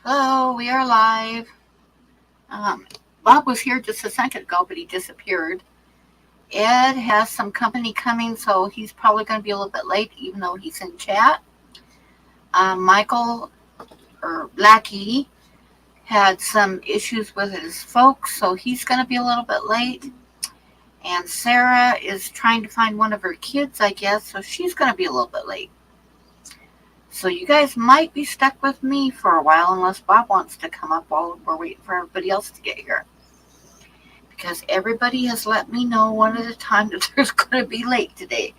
Hello, we are live. Um, Bob was here just a second ago, but he disappeared. Ed has some company coming, so he's probably going to be a little bit late, even though he's in chat. Michael, or Blackie, had some issues with his folks, so he's going to be a little bit late. And Sarah is trying to find one of her kids, I guess, so she's going to be a little bit late. So you guys might be stuck with me for a while unless Bob wants to come up while we're waiting for everybody else to get here. Because everybody has let me know one at a time that there's going to be late today.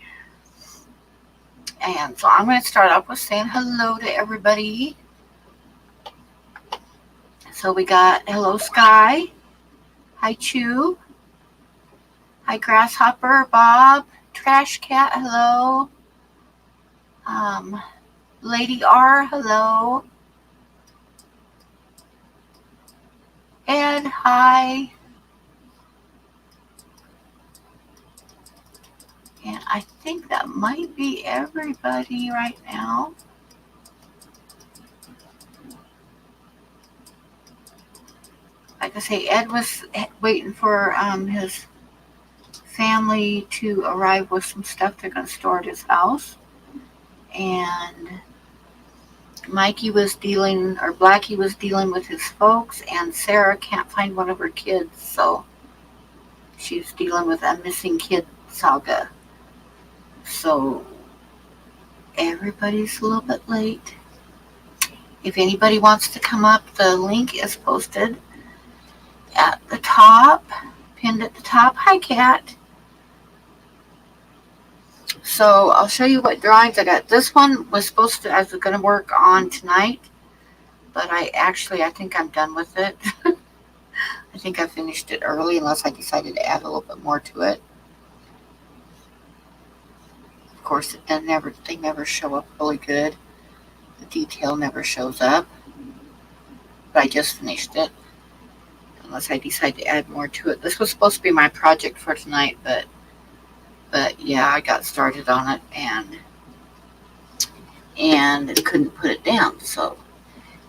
And so I'm going to start off with saying hello to everybody. So we got hello Sky. Hi Chew. Hi Grasshopper, Bob, Trash Cat, hello. Lady R, hello. Ed, hi. And I think that might be everybody right now. Like I say, Ed was waiting for his family to arrive with some stuff they're going to store at his house. And Blackie was dealing with his folks, and Sarah can't find one of her kids, so she's dealing with a missing kid saga. So everybody's a little bit late. If anybody wants to come up, the link is posted at the top, pinned at the top. Hi, Kat. So I'll show you what drawings I got. This one was I was going to work on tonight, but I think I'm done with it. I think I finished it early unless I decided to add a little bit more to it. Of course, they never show up really good. The detail never shows up. But I just finished it. Unless I decide to add more to it. This was supposed to be my project for tonight, but yeah, I got started on it and couldn't put it down. So,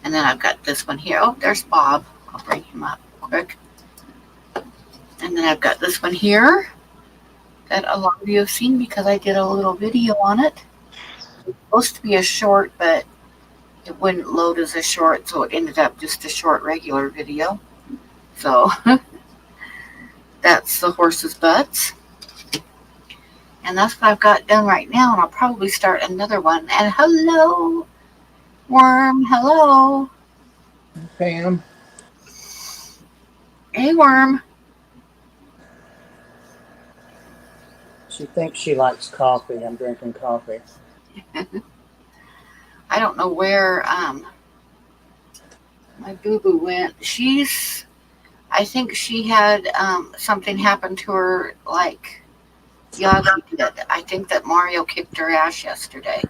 and then I've got this one here. Oh, there's Bob. I'll bring him up quick. And then I've got this one here that a lot of you have seen because I did a little video on it. It's supposed to be a short, but it wouldn't load as a short, so it ended up just a short regular video. So that's the horse's butts. And that's what I've got done right now, and I'll probably start another one. And hello, Worm, hello. Pam. Hey, Worm. She thinks she likes coffee. I'm drinking coffee. I don't know where my boo-boo went. I think she had something happen to her, like Yagi did. I think that Mario kicked her ass yesterday.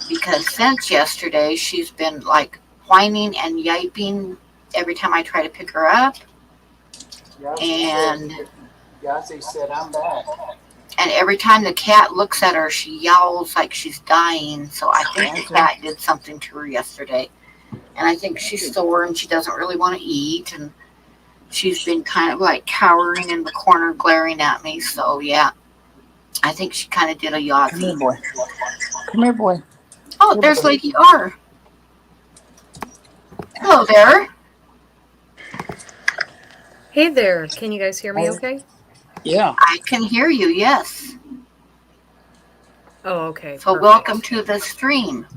Because since yesterday, she's been like whining and yiping every time I try to pick her up. Yazi said, I'm back. And every time the cat looks at her, she yowls like she's dying. So I think the cat did something to her yesterday. And I think she's sore and she doesn't really want to eat. And she's been kind of like cowering in the corner, glaring at me. So, yeah, I think she kind of did a Yahtzee. Come here, boy. Come here, boy. Oh, there's Lady R. Hello there. Hey there. Can you guys hear me okay? Yeah. I can hear you, yes. Oh, okay. So perfect. welcome to the stream.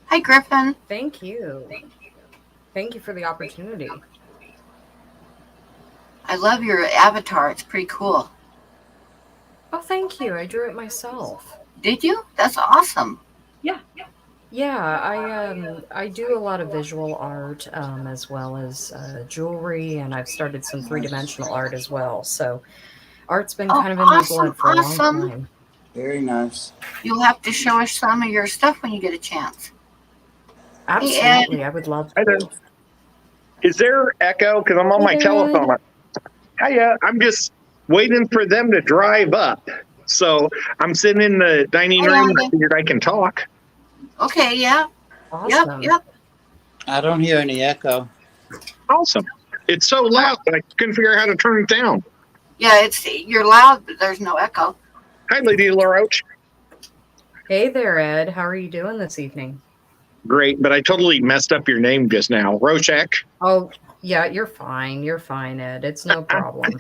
Hi, Griffin. Thank you. Thank you for the opportunity. I love your avatar. It's pretty cool. Oh, thank you. I drew it myself. Did you? That's awesome. Yeah, I do a lot of visual art as well as jewelry, and I've started some three-dimensional art as well. So art's been kind of in my blood for a long time. Very nice. You'll have to show us some of your stuff when you get a chance. Absolutely. I would love to. Is there echo? Because I'm on my telephone. Hiya. I'm just waiting for them to drive up. So I'm sitting in the dining room and I figured I can talk. Okay, yeah. Awesome. Yep. I don't hear any echo. Awesome. It's so loud that I couldn't figure out how to turn it down. Yeah, you're loud, but there's no echo. Hi, Lady LaRoche. Hey there, Ed. How are you doing this evening? Great, but I totally messed up your name just now. Rochak. Oh, yeah, you're fine. You're fine, Ed. It's no problem.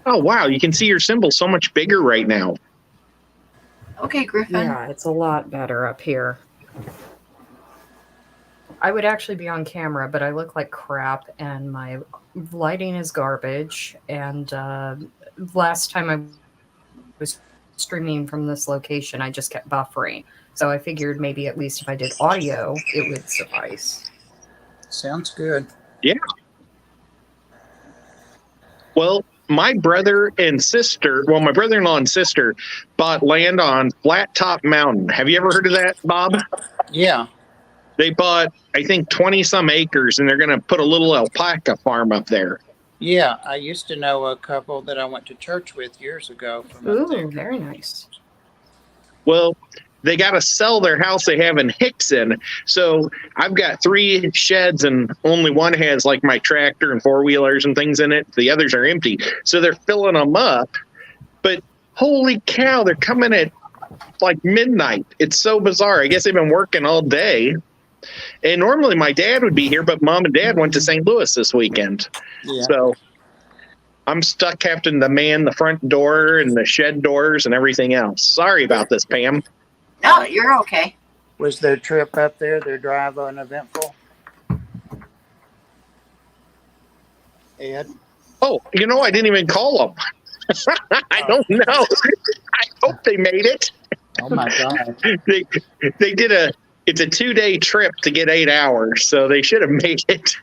Oh, wow. You can see your symbol so much bigger right now. Okay, Griffin. Yeah, it's a lot better up here. I would actually be on camera, but I look like crap and my lighting is garbage. And last time I was streaming from this location, I just kept buffering. So I figured maybe at least if I did audio, it would suffice. Sounds good. Yeah. Well, my brother and sister, well, my brother-in-law and sister bought land on Flat Top Mountain. Have you ever heard of that, Bob? Yeah. They bought, I think, 20-some acres, and they're going to put a little alpaca farm up there. Yeah. I used to know a couple that I went to church with years ago from up there. Ooh, very nice. Well, they got to sell their house they have in Hickson. So I've got 3 sheds, and only one has like my tractor and 4-wheelers and things in it. The others are empty. So they're filling them up. But holy cow, they're coming at like midnight. It's so bizarre. I guess they've been working all day. And normally my dad would be here, but Mom and Dad went to St. Louis this weekend. Yeah. So I'm stuck having to man the front door and the shed doors and everything else. Sorry about this, Pam. No, you're okay. Was their trip up there, their drive uneventful? Ed? Oh, I didn't even call them. I don't know. I hope they made it. Oh my God. They did it's a 2-day trip to get 8 hours, so they should have made it.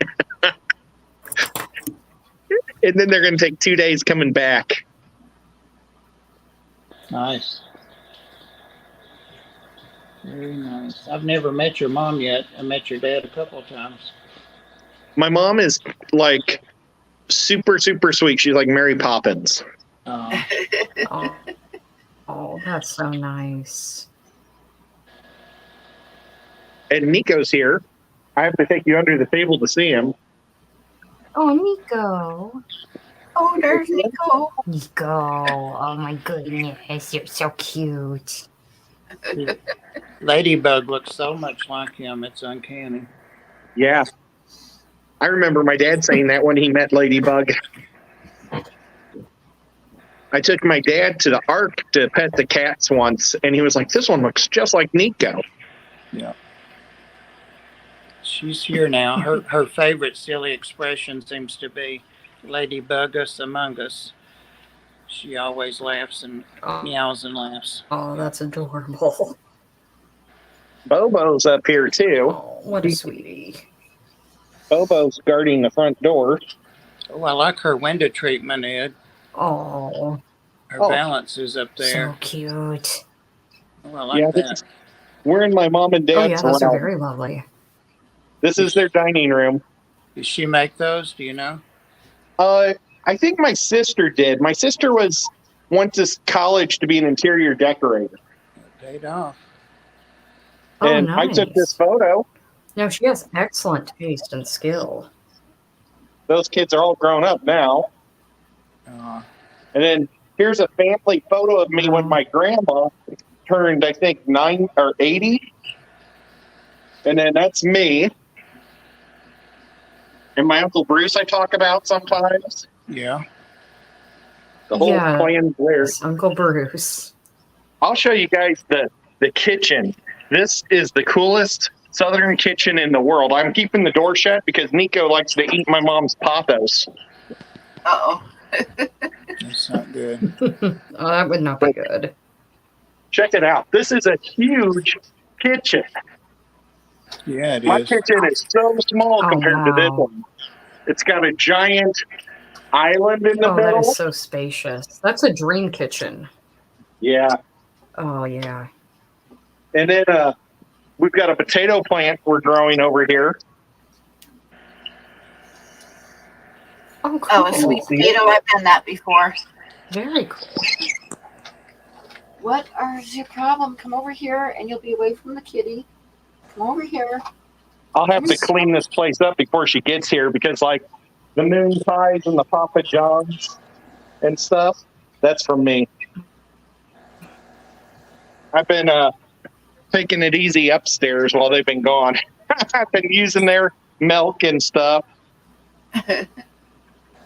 And then they're going to take 2 days coming back. Nice. Very nice. I've never met your mom yet. I met your dad a couple of times. My mom is like super, super sweet. She's like Mary Poppins. Oh, that's so nice. And Nico's here. I have to take you under the table to see him. Oh, Nico. Oh, there's Nico. Nico. Oh, my goodness. You're so cute. Ladybug looks so much like him. It's uncanny. Yeah. I remember my dad saying that when he met Ladybug. I took my dad to the Ark to pet the cats once, and he was like, this one looks just like Nico. Yeah. She's here now. Her favorite silly expression seems to be Ladybugus among us. She always laughs and meows and laughs. Oh, that's adorable. Bobo's up here, too. Oh, what a sweetie. Bobo's guarding the front door. Oh, I like her window treatment, Ed. Oh, Her balance is up there. so cute. Oh, I like that. We're in my mom and Oh, dad's yeah, those are realm. very lovely. This is their dining room. Did she make those? Do you know? I think my sister did. My sister went to college to be an interior decorator. Paid off. Oh, And nice. I took this photo. No, she has excellent taste and skill. Those kids are all grown up now. And then here's a family photo of me when my grandma turned, I think, 9 or 80. And then that's me. And my Uncle Bruce I talk about sometimes. Yeah. The whole clan there. Uncle Bruce. I'll show you guys the kitchen. This is the coolest southern kitchen in the world. I'm keeping the door shut because Nico likes to eat my mom's pothos. Uh-oh. That's not good. Oh, that would not be good. Check it out. This is a huge kitchen. Yeah, it My is. kitchen is so small compared to this one. It's got a giant island in the Oh, middle. that is so spacious. That's a dream kitchen. Yeah. Oh, yeah. And then we've got a potato plant we're growing over here. Oh, cool. Oh, a sweet potato. I've done that before. Very cool. What is your problem? Come over here and you'll be away from the kitty. Come over here. I'll have to clean this place up before she gets here because, like, the moon pies and the Papa Johns and stuff, that's from me. I've been taking it easy upstairs while they've been gone. I've been using their milk and stuff.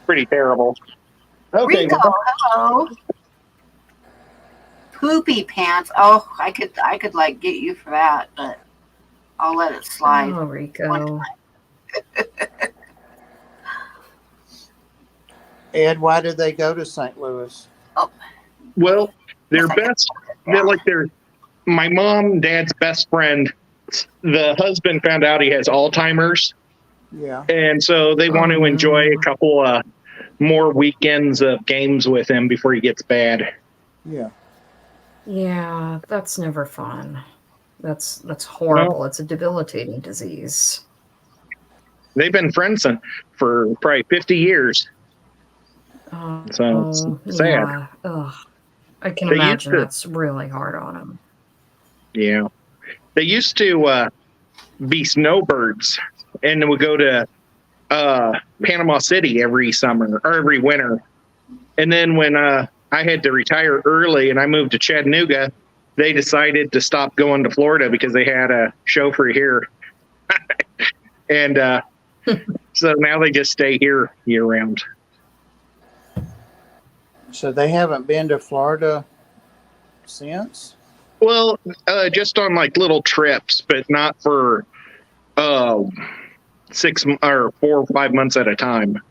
Pretty terrible. Okay. Rico, hello. Poopy pants. Oh, I could like get you for that, but I'll let it slide. Oh, Rico. Ed, why did they go to St. Louis? Well, they're my mom and dad's best friend. The husband found out he has Alzheimer's. Yeah. And so they want to enjoy a couple more weekends of games with him before he gets bad. Yeah. Yeah, that's never fun. That's horrible. It's a debilitating disease. They've been friends for probably 50 years. So it's sad. Yeah. Ugh. I can imagine that's really hard on them. Yeah. They used to be snowbirds and would go to Panama City every summer or every winter. And then when I had to retire early and I moved to Chattanooga, they decided to stop going to Florida because they had a chauffeur here. And so now they just stay here year round. So they haven't been to Florida since? Well, just on like little trips, but not for 6 or 4 or 5 months at a time.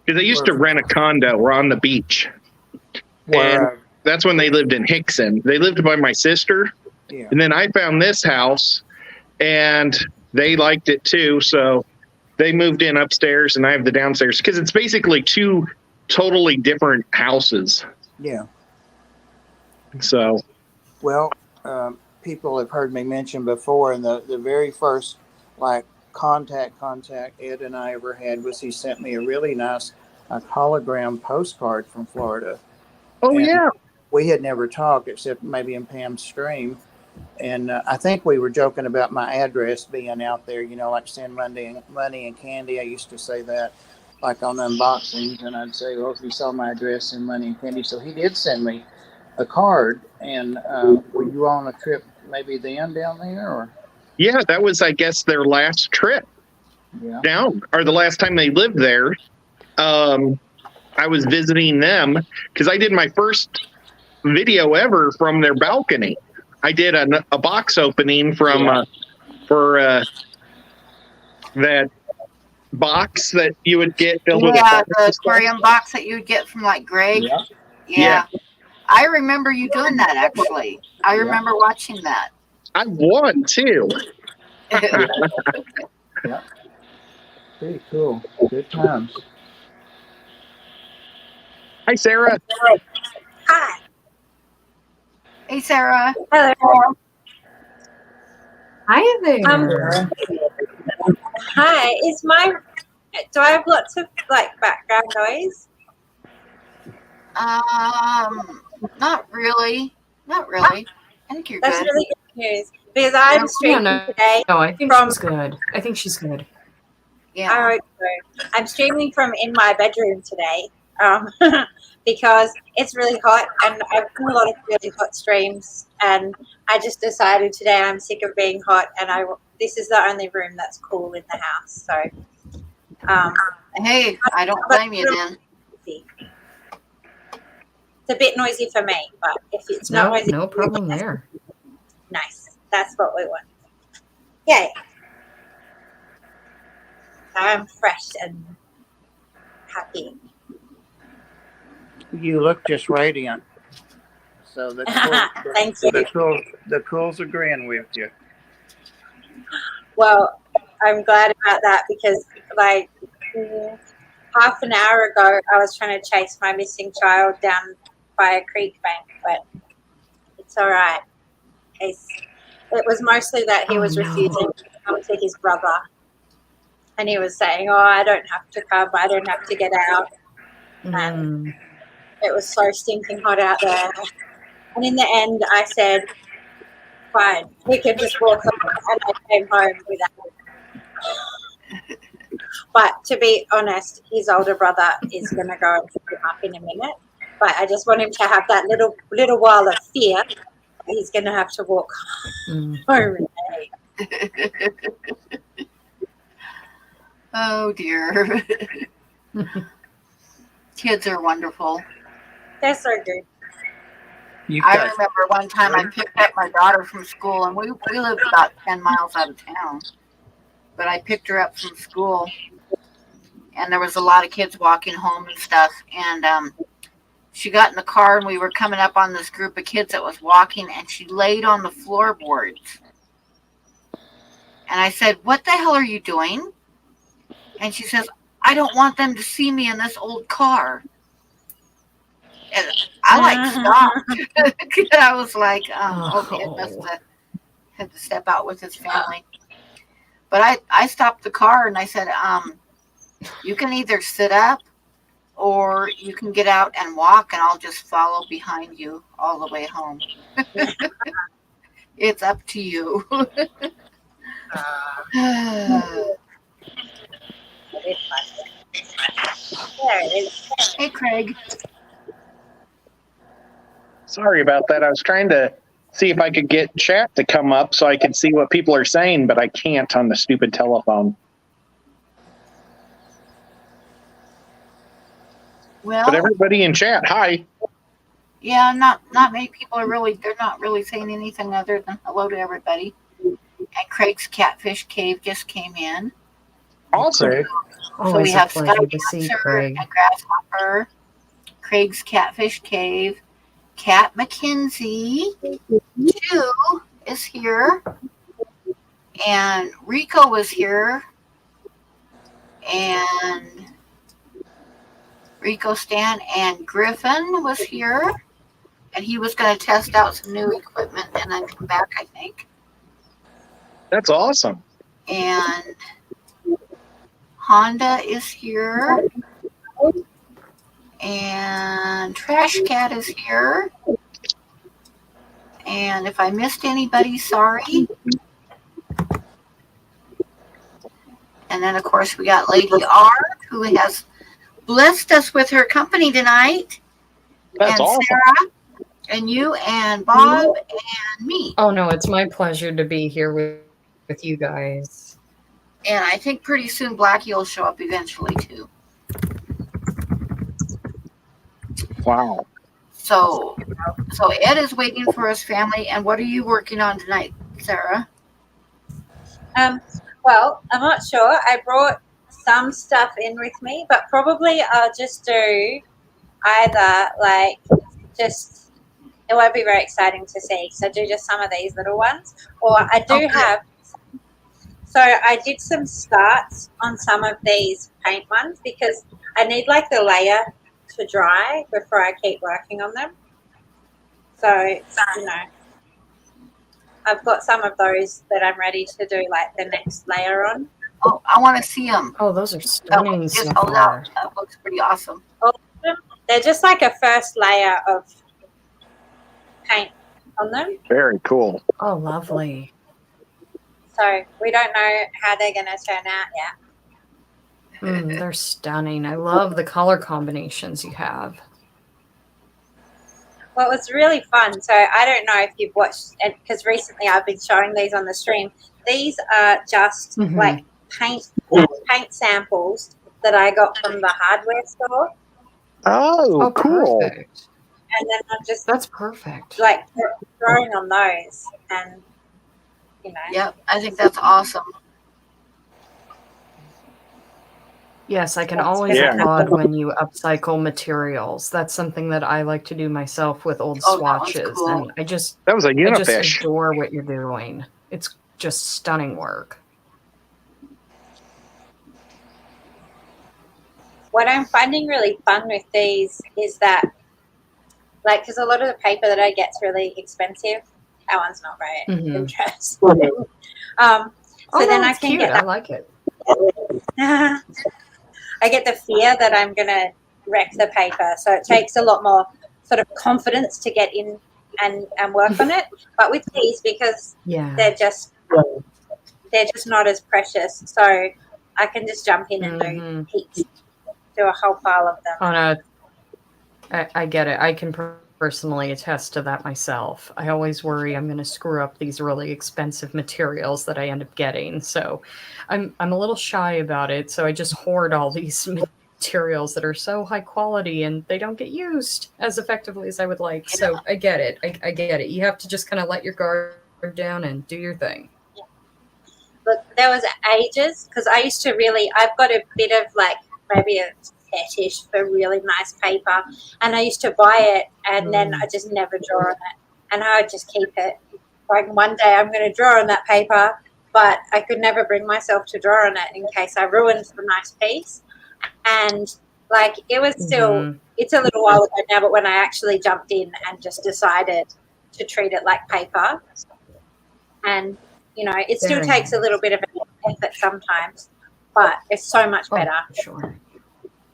Because they used to rent a condo on the beach. And that's when they lived in Hickson. They lived by my sister. Yeah. And then I found this house and they liked it too. So they moved in upstairs and I have the downstairs because it's basically 2 totally different houses. Yeah. So. Well, people have heard me mention before, and the very first like contact Ed and I ever had was he sent me a really nice hologram postcard from Florida. Oh, and yeah. We had never talked except maybe in Pam's stream. And I think we were joking about my address being out there, like send money and candy. I used to say that like on unboxings, and I'd say, well, if you saw my address, send money and candy. So he did send me a card. And were you on a trip maybe then down there? Or? Yeah, that was, I guess, their last trip down, or the last time they lived there. I was visiting them because I did my first video ever from their balcony. I did a box opening for that box that you would get filled with the aquarium box that you would get from like Greg. Yeah. I remember you doing that actually. I remember watching that. I won too. Yeah. Pretty cool. Good times. Hi, Sarah. Hi. Hey, Sarah. Hello. Hi there. Hi. Do I have lots of like background noise? Not really. I think you're That's good. really good news because I'm streaming today. No, I think she's good. Yeah. I hope so. I'm streaming from in my bedroom today because it's really hot and I've done a lot of really hot streams and I just decided today I'm sick of being hot and this is the only room that's cool in the house. So, hey, I don't blame you then. It's a bit noisy for me, but if it's not noisy, no problem there. Nice. That's what we want. Yay. I'm fresh and happy. You look just radiant. So Thank you. The cool's agreeing with you. Well, I'm glad about that because like half an hour ago, I was trying to chase my missing child down by a creek bank, but it's all right. It was mostly that he was refusing to come to his brother. And he was saying, oh, I don't have to come. I don't have to get out. And it was so stinking hot out there. And in the end, I said, fine, we can just walk home. And I came home without him. But to be honest, his older brother is going to go and pick him up in a minute. But I just want him to have that little while of fear. He's going to have to walk home. Oh dear. Kids are wonderful. They're so good. I remember one time I picked up my daughter from school, and we lived about 10 miles out of town. But I picked her up from school, and there was a lot of kids walking home and stuff. And she got in the car, and we were coming up on this group of kids that was walking, and she laid on the floorboards. And I said, "What the hell are you doing?" And she says, "I don't want them to see me in this old car." And I stopped. I was like, okay, must have had to step out with his family. But I stopped the car and I said, you can either sit up or you can get out and walk, and I'll just follow behind you all the way home. It's up to you. Hey, Craig. Sorry about that. I was trying to see if I could get chat to come up so I could see what people are saying, but I can't on the stupid telephone. Well, but everybody in chat, hi. Yeah, not many people are they're not really saying anything other than hello to everybody. And Craig's Catfish Cave just came in. Awesome. So we have Skydancer and Grasshopper, Craig's Catfish Cave, Cat McKenzie, Jew is here, and Rico was here, and Rico Stan and Griffin was here, and he was going to test out some new equipment and then come back, I think. That's awesome. And Honda is here. And Trash Cat is here. And if I missed anybody, sorry. And then, of course, we got Lady R, who has blessed us with her company tonight. That's and awesome. Sarah, and you, and Bob, and me. Oh, no, it's my pleasure to be here with you guys. And I think pretty soon Blackie will show up eventually, too. Wow. So Ed is waiting for his family. And what are you working on tonight, Sarah? Well, I'm not sure. I brought some stuff in with me, but probably I'll just do either it won't be very exciting to see. So do just some of these little ones, or I do have. So I did some starts on some of these paint ones because I need like the layer to dry before I keep working on them. So, you know, I've got some of those that I'm ready to do like the next layer on. Oh, I want to see them. Oh, those are stunning. Just hold out. That looks pretty awesome. They're just like a first layer of paint on them. Very cool. Oh, lovely. So we don't know how they're going to turn out yet. They're stunning. I love the color combinations you have. Well, it was really fun. So I don't know if you've watched, because recently I've been showing these on the stream. These are just like paint samples that I got from the hardware store. Oh, cool. Perfect. And then I'm just that's perfect. Like throwing on those, and you know. Yep, I think that's awesome. Yes, I can always applaud when you upcycle materials. That's something that I like to do myself with old swatches. Cool. And I just adore what you're doing. It's just stunning work. What I'm finding really fun with these is that, like, because a lot of the paper that I get is really expensive. That one's not very interesting. So then I can get that. I like it. I get the fear that I'm going to wreck the paper. So it takes a lot more sort of confidence to get in and work on it. But with these, because Yeah. they're just not as precious, so I can just jump in and do heaps, do a whole pile of them. I get it. I can personally attest to that myself. I always worry I'm going to screw up these really expensive materials that I end up getting. So I'm a little shy about it. So I just hoard all these materials that are so high quality and they don't get used as effectively as I would like. So I get it. I get it. You have to just kind of let your guard down and do your thing. Look, there was ages, because I used to really, I've got a bit of like maybe a fetish for really nice paper, and I used to buy it and then I just never draw on it, and I would just keep it. Like one day I'm going to draw on that paper, but I could never bring myself to draw on it in case I ruined the nice piece. And like it was still, it's a little while ago now, but when I actually jumped in and just decided to treat it like paper, and you know, it still takes a little bit of an effort sometimes, but it's so much better. Sure.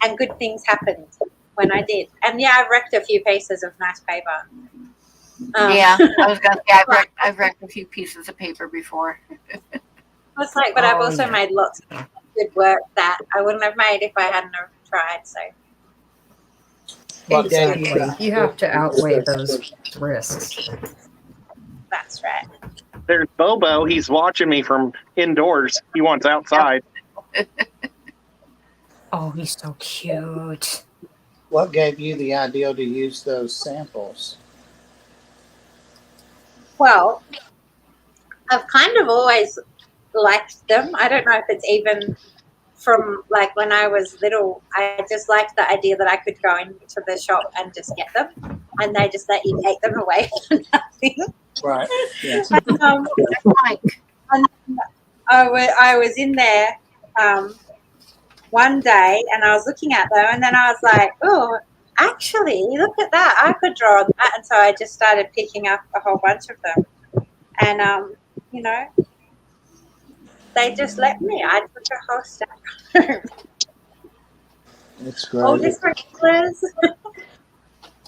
And good things happened when I did. And yeah, I've wrecked a few pieces of nice paper. Yeah, I was going to say, I've wrecked a few pieces of paper before. It's like, but I've also made lots of good work that I wouldn't have made if I hadn't have tried. So exactly. You have to outweigh those risks. That's right. There's Bobo. He's watching me from indoors. He wants outside. Oh, he's so cute. What gave you the idea to use those samples? Well, I've kind of always liked them. I don't know if it's even from like when I was little. I just liked the idea that I could go into the shop and just get them, and they just let you take them away for nothing. Right. Yes. And I was in there one day and I was looking at them, and then I was like, oh, actually, look at that. I could draw on that. And so I just started picking up a whole bunch of them. And, you know, they just let me. I took a whole stack home. It's great. All different colors.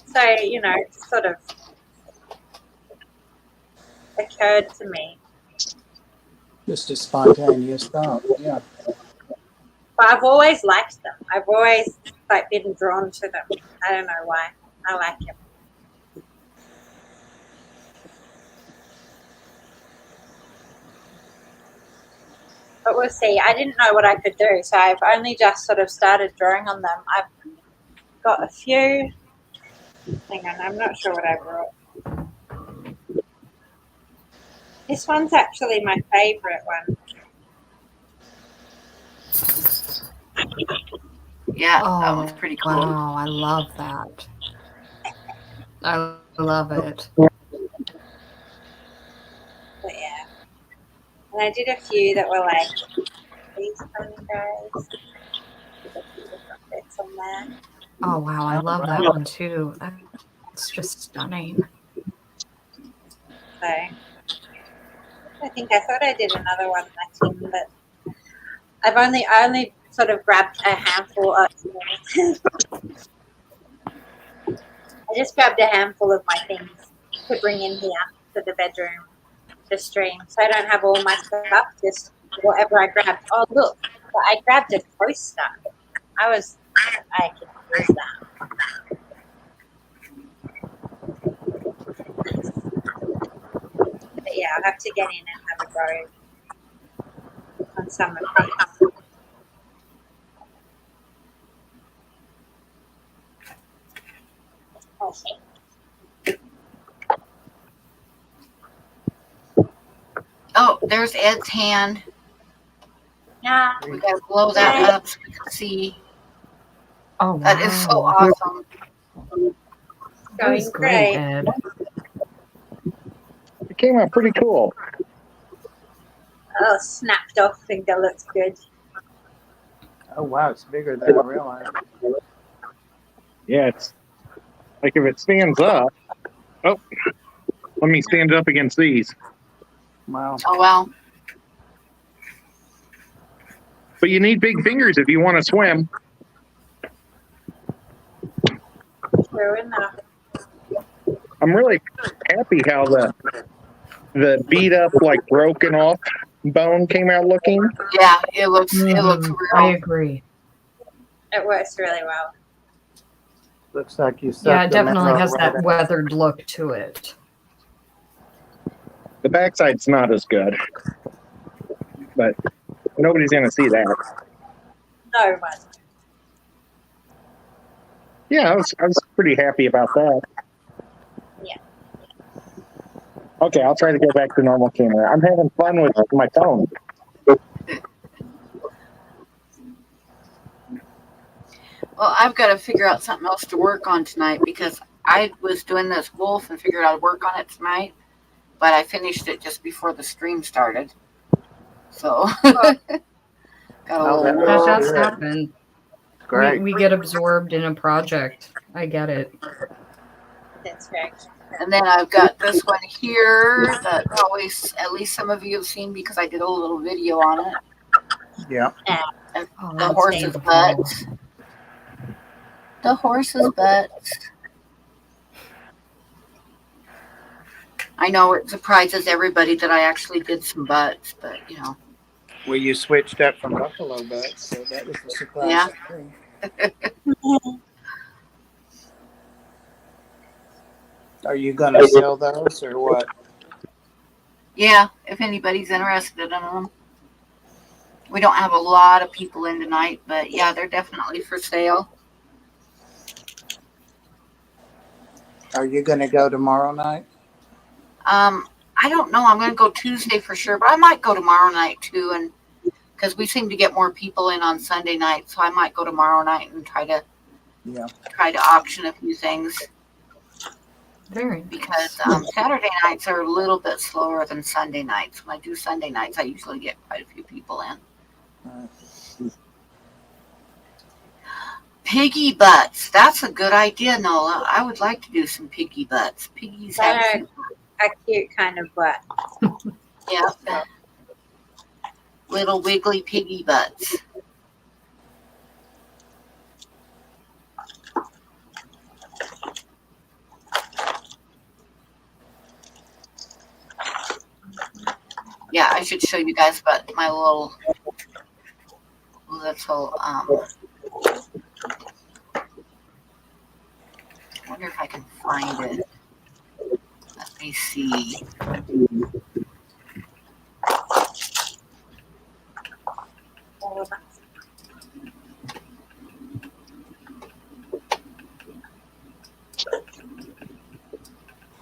So, you know, it sort of occurred to me. Just a spontaneous thought. Yeah. But I've always liked them. I've always like been drawn to them. I don't know why. I like them. But we'll see. I didn't know what I could do, so I've only just sort of started drawing on them. I've got a few. Hang on, I'm not sure what I brought. This one's actually my favourite one. Yeah, that one's pretty cool. Wow, I love that. I love it. But yeah. And I did a few that were like these funny guys. With a few different bits on there. Oh, wow, I love that one too. That's just stunning. So I thought I did another one like him, but I only sort of grabbed a handful of I just grabbed a handful of my things to bring in here to the bedroom to stream. So I don't have all my stuff, just whatever I grabbed. Oh look, but I grabbed a coaster. I could use that. But yeah, I'll have to get in and have a go on some of these. Okay. Oh, there's Ed's hand. Yeah. We gotta blow that up so we can see. Oh, wow. That is so awesome. That was great, Ed. It came out pretty cool. Oh, snapped off finger looks good. Oh, wow. It's bigger than I realized. Yeah, it's like if it stands up. Oh, let me stand it up against these. Wow. Oh, well. But you need big fingers if you want to swim. True enough. I'm really happy how the beat up, like broken off bone came out looking. Yeah, it looks real. I agree. It works really well. Looks like you sucked Yeah, it the definitely marrow has right that out. weathered look to it. The backside's not as good, but nobody's gonna see that. No one. Yeah, I was pretty happy about that. Yeah. Okay, I'll try to go back to normal camera. I'm having fun with my phone. Well, I've got to figure out something else to work on tonight because I was doing this wolf and figured I'd work on it tonight, but I finished it just before the stream started. So, got a Oh, little That that's does good. happen. Great. We get absorbed in a project. I get it. That's very true. And then I've got this one here that probably at least some of you have seen because I did a little video on it. Yeah. Oh, The I've horse's seen before. butt. The horse's butt. I know it surprises everybody that I actually did some butts, but you know. Well, you switched up from buffalo butts, so that was a surprise. Yeah. to me. Are you going to sell those or what? Yeah, if anybody's interested in them. We don't have a lot of people in tonight, but yeah, they're definitely for sale. Are you going to go tomorrow night? I don't know. I'm going to go Tuesday for sure, but I might go tomorrow night too, and because we seem to get more people in on Sunday night, so I might go tomorrow night and try to auction a few things. Very. Because Saturday nights are a little bit slower than Sunday nights. When I do Sunday nights, I usually get quite a few people in. Piggy butts. That's a good idea, Nola. I would like to do some piggy butts. Piggies have They're a cute kind of butt. yeah, little wiggly piggy butts. Yeah, I should show you guys about my little I wonder if I can find it. Let me see.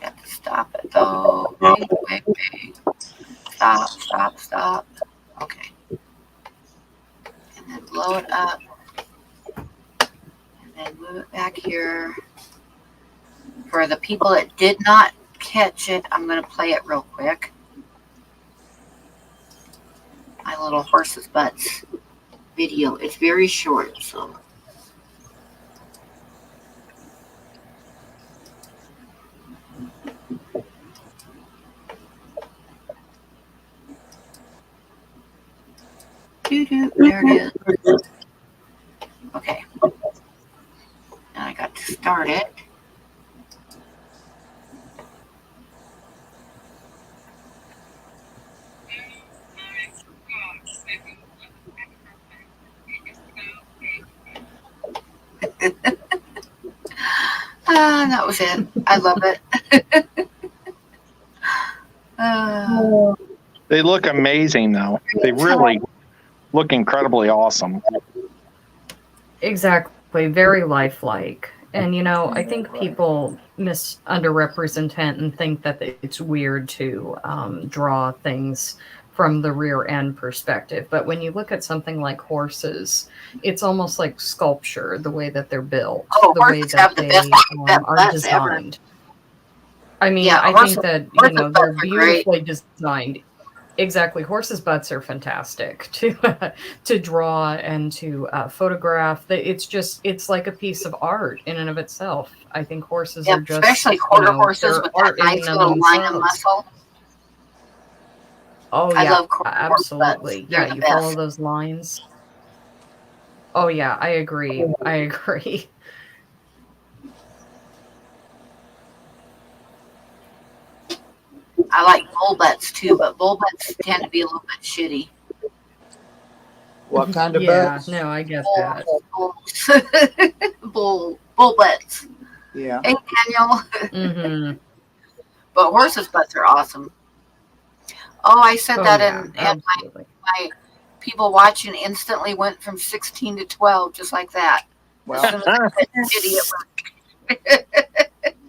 Got to stop it though. Wait. Stop. Okay. And then blow it up. And then move it back here. For the people that did not catch it, I'm going to play it real quick. My little horse's butts video. It's very short, so. There it is. Okay. Now I got to start it. That was it. I love it. They look amazing, though. They really look incredibly awesome. Exactly. Very lifelike. And, you know, I think people underrepresent and think that it's weird to draw things from the rear end perspective. But when you look at something like horses, it's almost like sculpture, the way that they're built, the way that they are designed. I mean, yeah, I think that, you know, they're beautifully designed. Exactly. Horses' butts are fantastic to draw and to photograph. It's like a piece of art in and of itself. I think horses are just, especially quarter horses with that nice little line of muscle. Oh yeah, absolutely. Yeah, you follow those lines. Oh yeah, I agree. I like bull butts too, but bull butts tend to be a little bit shitty. What kind of Yeah, butts? no, I get Bull, that. bull butts. Yeah. Hey, Daniel. Mm-hmm. But horses' butts are awesome. Oh, I said Oh that, yeah, and absolutely. my people watching instantly went from 16 to 12, just like that. As Well, soon as I said idiot.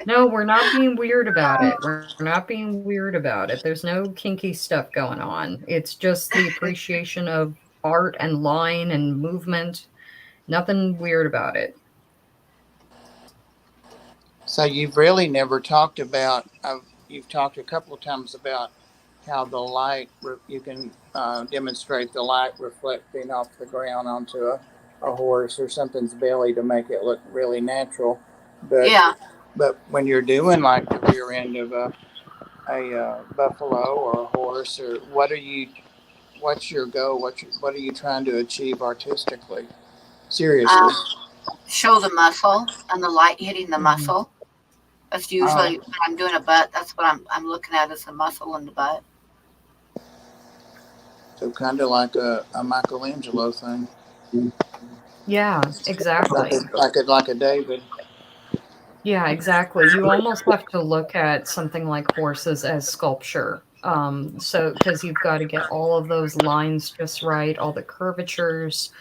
No, we're not being weird about it. We're not being weird about it. There's no kinky stuff going on. It's just the appreciation of art and line and movement. Nothing weird about it. so you've really never talked about, you've talked a couple of times about how the light, you can demonstrate the light reflecting off the ground onto a horse or something's belly to make it look really natural. But Yeah. but when you're doing like the rear end of a buffalo or a horse, or what's your goal? What are you trying to achieve artistically? Seriously. Show the muscle and the light hitting the Mhm. muscle. That's usually when I'm doing a butt. That's what I'm looking at is the muscle in the butt. So kind of like a Michelangelo thing. Yeah, exactly. Like a David. Yeah, exactly. You almost have to look at something like horses as sculpture. So because you've got to get all of those lines just right, all the curvatures.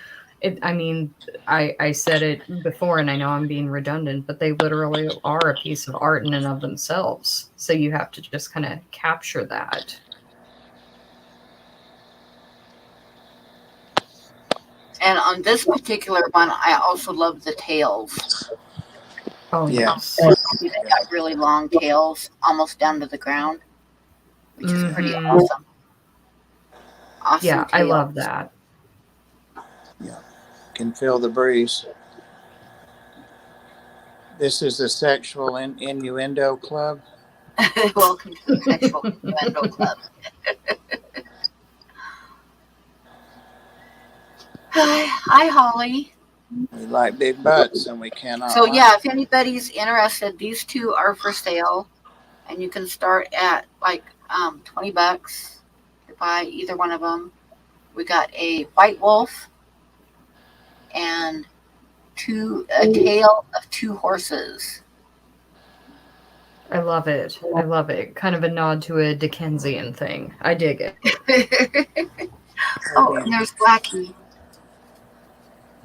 I mean, I said it before, and I know I'm being redundant, but they literally are a piece of art in and of themselves. So you have to just kind of capture that. And on this particular one, I also love the tails. Oh, Yeah. yes. They got really long tails, almost down to the ground, which is pretty Mhm. awesome. Awesome Yeah, I tails. love that. Can feel the breeze. This is the sexual innuendo club. Welcome to the Sexual Innuendo Club. Hi, Holly. We like big butts, and we cannot. So lie. yeah, if anybody's interested, these two are for sale, and you can start at like $20 to buy either one of them. We got a white wolf and a tail of two horses. I love it. I love it. Kind of a nod to a Dickensian thing. I dig it. Oh, and there's Blackie.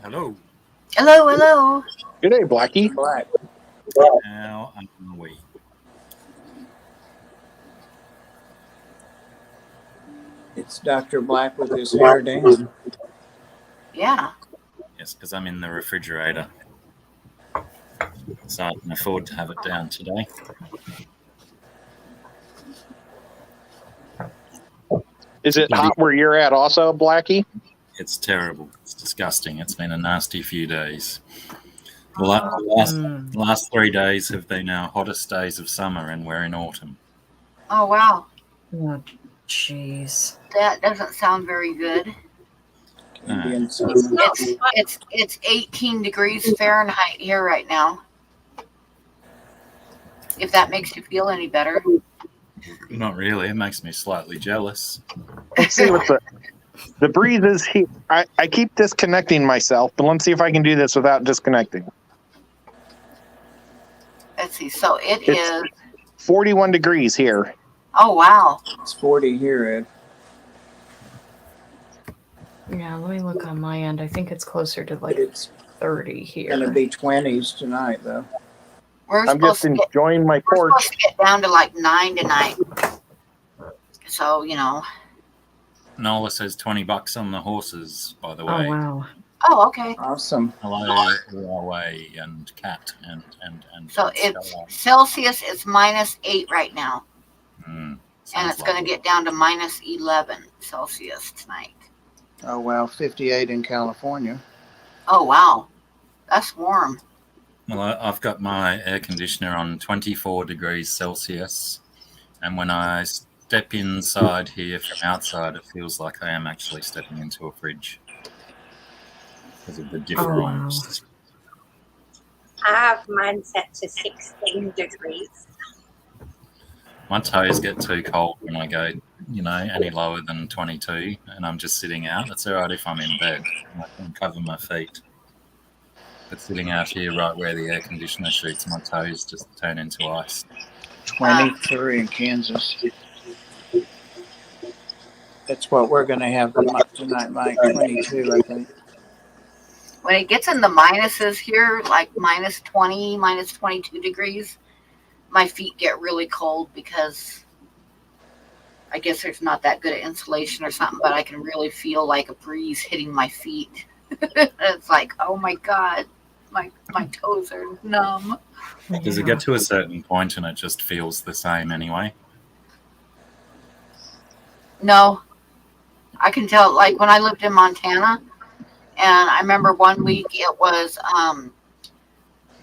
Hello. Hello, hello. Good day, Blackie. Black. How are we? It's Dr. Black with his hair down. Yeah. Yes, because I'm in the refrigerator. So I can afford to have it down today. Is it hot where you're at also, Blackie? It's terrible. It's disgusting. It's been a nasty few days. The last 3 days have been our hottest days of summer, and we're in autumn. Oh wow. Oh, jeez. That doesn't sound very good. Indian It's summer. not It's 18 degrees Fahrenheit here right now. If that makes you feel any better. Not really. It makes me slightly jealous. Let's see what the breeze is here. I keep disconnecting myself, but let's see if I can do this without disconnecting. Let's see. So It's is 41 degrees here. oh wow. It's 40 here, Ed. Yeah, let me look on my end. I think it's closer to like It's 30 here. going to be 20s tonight, though. We're I'm just supposed to get enjoying my we're porch. supposed to get down to like 9 tonight. So, you know. Nola says $20 on the horses, by the Oh, way. wow. Oh, okay. Awesome. Hello, Huawei and Cat and So it's Celsius is -8 right now. And it's going to get down to -11 Celsius tonight. Oh, wow. 58 in California. Oh, wow. That's warm. Well, I've got my air conditioner on 24 degrees Celsius, and when I step inside here from outside, it feels like I am actually stepping into a fridge because of the difference. I have mine set to 16 degrees. My toes get too cold when I go, any lower than 22, and I'm just sitting out. It's all right if I'm in bed. I can cover my feet. But sitting out here right where the air conditioner shoots, my toes just turn into ice. 23 in Kansas. That's what we're going to have tonight, Mike. 22, I think. When it gets in the minuses here, like minus 20, minus 22 degrees, my feet get really cold because I guess there's not that good of insulation or something, but I can really feel like a breeze hitting my feet. It's like, oh my God, my toes are numb. Does it get to a certain point and it just feels the same anyway? No, I can tell, like when I lived in Montana, and I remember one week it was,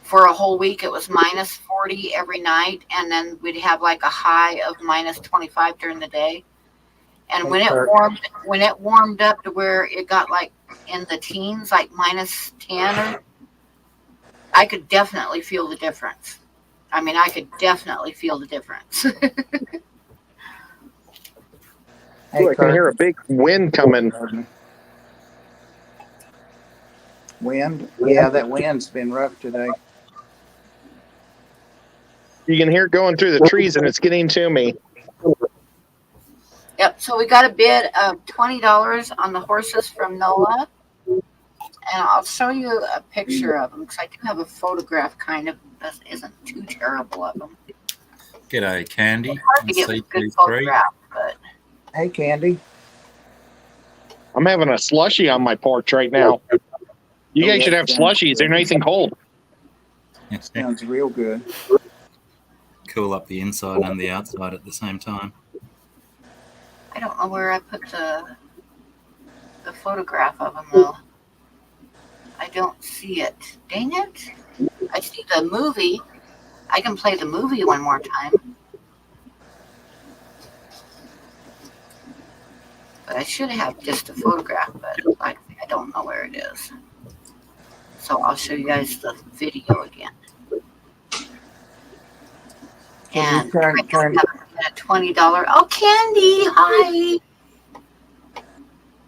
for a whole week, it was minus 40 every night. And then we'd have like a high of minus 25 during the day. And when it warmed up to where it got like in the teens, like minus 10, I could definitely feel the difference. I mean, I could definitely feel the difference. Hey, I can hear a big wind coming. Wind? Yeah, that wind's been rough today. You can hear it going through the trees, and it's getting to me. Yep. So we got a bid of $20 on the horses from NOLA. And I'll show you a picture of them because I do have a photograph kind of that isn't too terrible of them. G'day, Candy. It's hard to get a good photograph, but... Hey, Candy. I'm having a slushie on my porch right now. You guys should have slushies. They're nice and cold. Sounds real good. Cool up the inside and the outside at the same time. I don't know where I put the photograph of them, though. I don't see it. Dang it. I see the movie. I can play the movie one more time. But I should have just a photograph, but I don't know where it is. So I'll show you guys the video again. And turn. a $20. Oh, Candy, hi.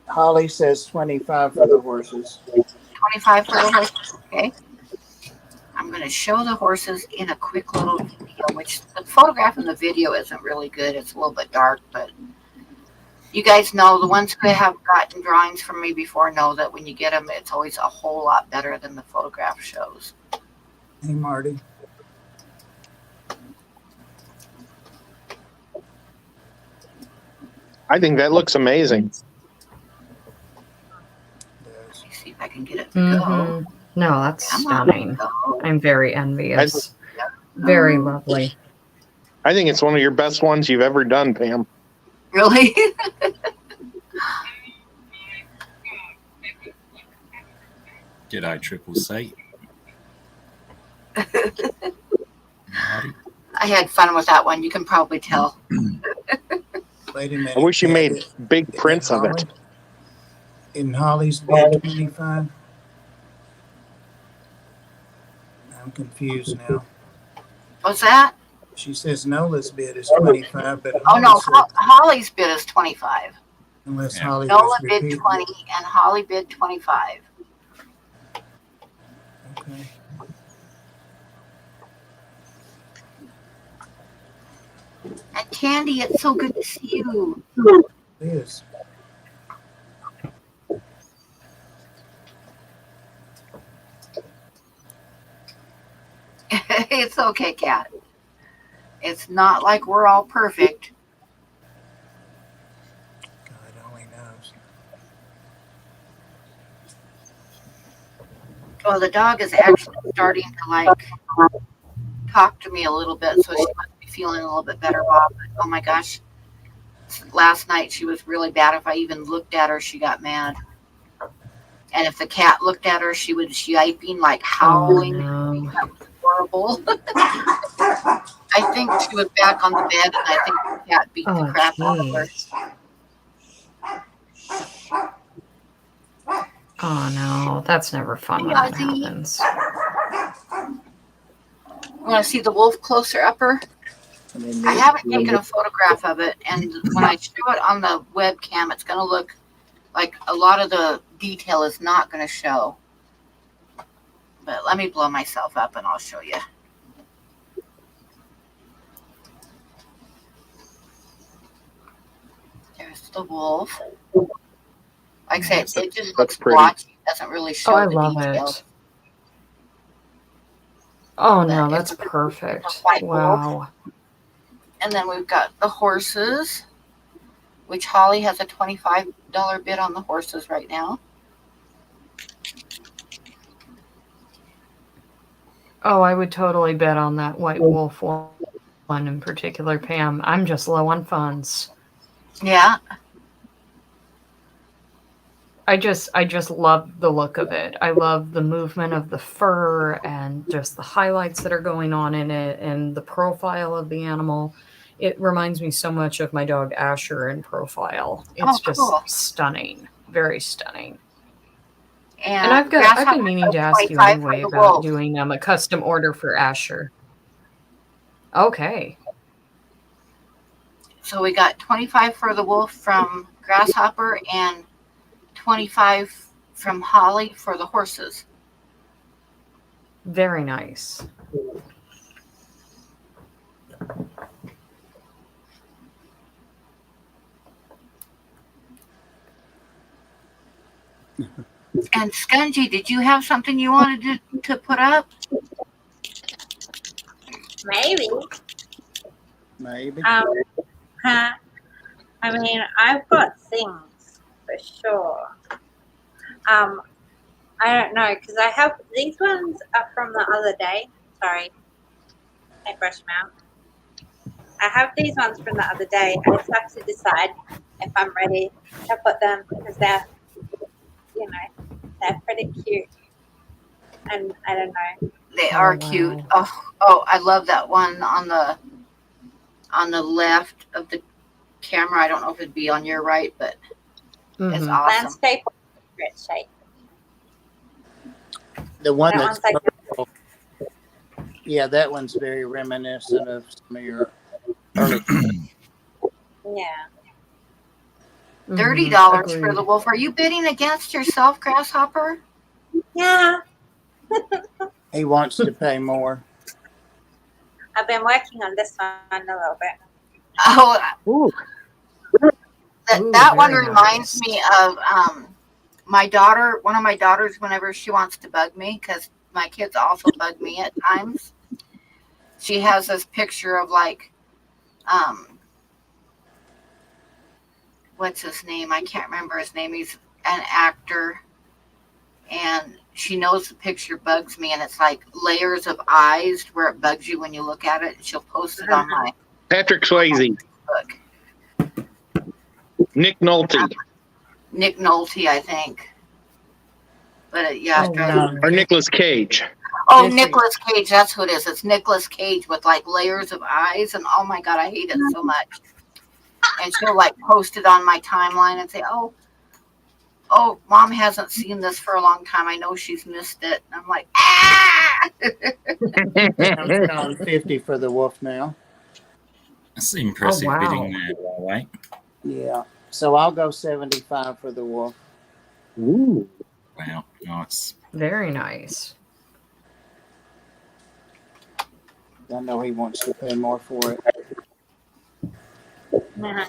Holly says 25 for the horses. 25 for the horses. Okay. I'm going to show the horses in a quick little video, which the photograph and the video isn't really good. It's a little bit dark, but you guys know, the ones who have gotten drawings from me before know that when you get them, it's always a whole lot better than the photograph shows. Hey, Marty. I think that looks amazing. Let me see if I can get it to go. No, that's Come on, stunning. go. I'm very envious. Very lovely. I think it's one of your best ones you've ever done, Pam. Really? G'day, Triple C. I had fun with that one. You can probably tell. Wait a minute. I wish you made big prints of it. In Holly's bid 25? I'm confused now. What's that? She says Nola's bid is 25, but Oh, no. Holly's bid is 25. unless Yeah. Holly Nola was bid repeating. 20 and Holly bid 25. Okay. And Candy, it's so good to see you. It is. It's okay, Kat. It's not like we're all perfect. God only knows. Well, the dog is actually starting to like talk to me a little bit, so she must be feeling a little bit better, Bob. Oh my gosh. Last night she was really bad. If I even looked at her, she got mad. And if the cat looked at her, she was yiping, like howling. Oh, no. That was horrible. I think she was back on the bed, and I think the cat beat the crap out of her. Jeez. Oh no, that's never fun when Hey, that Ozzy. happens. You want to see the wolf closer upper? And then I haven't taken a photograph of it, and when I show it on the webcam, it's going to look like a lot of the detail is not going to show. But let me blow myself up and I'll show you. There's the wolf. Like I said, it just looks pretty. blotchy. It doesn't really show Oh, I the love details. it. Oh But no, it's that's a perfect. white wolf. Wow. And then we've got the horses, which Holly has a $25 bid on the horses right now. Oh, I would totally bet on that white wolf one in particular, Pam. I'm just low on funds. Yeah. I just love the look of it. I love the movement of the fur and just the highlights that are going on in it and the profile of the animal. It reminds me so much of my dog Asher in profile. It's just cool. stunning. Very stunning. And I've been meaning to ask you 25 for anyway the about wolf. doing a custom order for Asher. Okay. So we got 25 for the wolf from Grasshopper and 25 from Holly for the horses. Very nice. And Scungy, did you have something you wanted to put up? Maybe. Maybe. I mean, I've got things for sure. I don't know, because I have these ones are from the other day. Sorry, I brushed them out. I have these ones from the other day. I just have to decide if I'm ready to put them because they're, they're pretty cute. And I don't know. They are cute. Oh, I love that one on the left of the camera. I don't know if it'd be on your right, but it's awesome. Landscape portrait shape. The one That that's one's like purple. Yeah, that one's very reminiscent of some of your early. Yeah. $30 for the wolf. Are you bidding against yourself, Grasshopper? Yeah. He wants to pay more. I've been working on this one a little bit. Oh, that one very reminds nice. me of my daughter. One of my daughters, whenever she wants to bug me, because my kids also bug me at times. She has this picture of like, what's his name? I can't remember his name. He's an actor, and she knows the picture bugs me, and it's like layers of eyes where it bugs you when you look at it. And she'll post it on my Patrick Swayze. book. Nick Nolte. Nick Nolte, I think. But yeah, Oh, wow. Or Nicolas Cage. Oh, This is- Nicolas Cage, that's who it is. It's Nicolas Cage with like layers of eyes, and oh my god, I hate it so much. And she'll like post it on my timeline and say, "Oh, mom hasn't seen this for a long time. I know she's missed it." And I'm like, ah. It's gone 50 for the wolf now. That's impressive wow. bidding there, by the way. Yeah. So I'll go 75 for the wolf. Ooh. Wow, nice. Very nice. I know he wants to pay more for it. Uh-huh.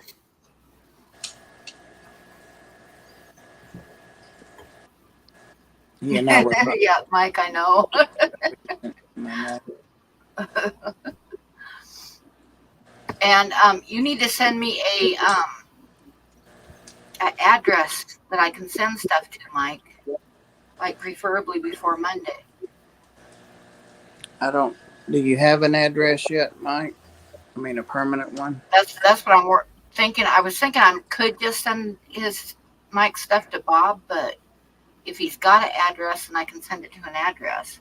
You know, Yeah, Mike, I know. And you need to send me a address that I can send stuff to, Mike. Like preferably before Monday. I don't. Do you have an address yet, Mike? I mean, a permanent one? That's what I'm thinking. I was thinking I could just send Mike's stuff to Bob, but if he's got an address, then I can send it to an address.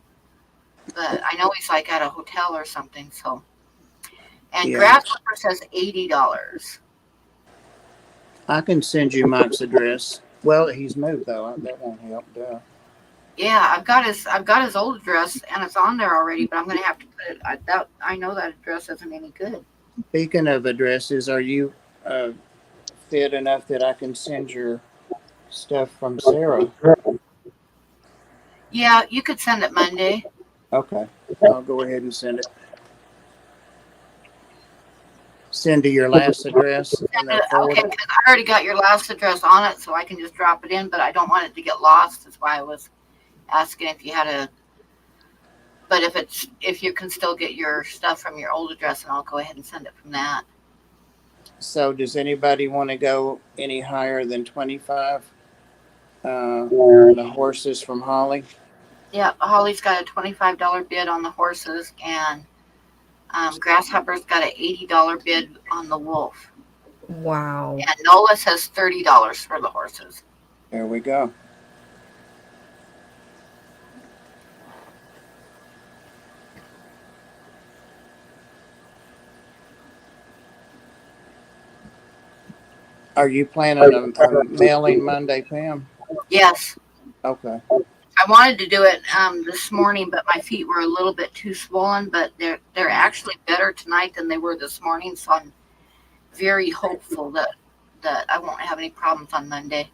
But I know he's like at a hotel or something, so. And Yeah. Grasshopper says $80. I can send you Mike's address. Well, he's moved though. That won't help. Duh. Yeah, I've got his old address and it's on there already, but I'm gonna have to put it. I know that address isn't any good. Speaking of addresses, are you fit enough that I can send your stuff from Sarah? Yeah, you could send it Monday. Okay, I'll go ahead and send it. Send to your last address and they'll forward Okay, it. because I already got your last address on it, so I can just drop it in, but I don't want it to get lost. That's why I was asking if you had a. But if you can still get your stuff from your old address, and I'll go ahead and send it from that. So does anybody want to go any higher than 25 on the horses from Holly? Yeah, Holly's got a $25 bid on the horses, and Grasshopper's got an $80 bid on the wolf. Wow. And Nola's has $30 for the horses. There we go. Are you planning a mailing Monday, Pam? Yes, Okay. I wanted to do it this morning, but my feet were a little bit too swollen. But they're actually better tonight than they were this morning, so I'm very hopeful that I won't have any problems on Monday.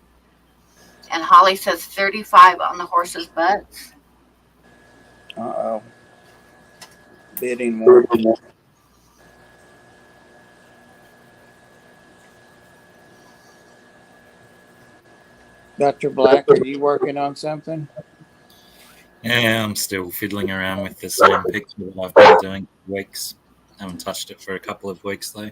And Holly says 35 on the horses' butts. Uh-oh. Bidding war. Dr. Black, are you working on something? Yeah, I'm still fiddling around with the same picture that I've been doing for weeks. Haven't touched it for a couple of weeks though.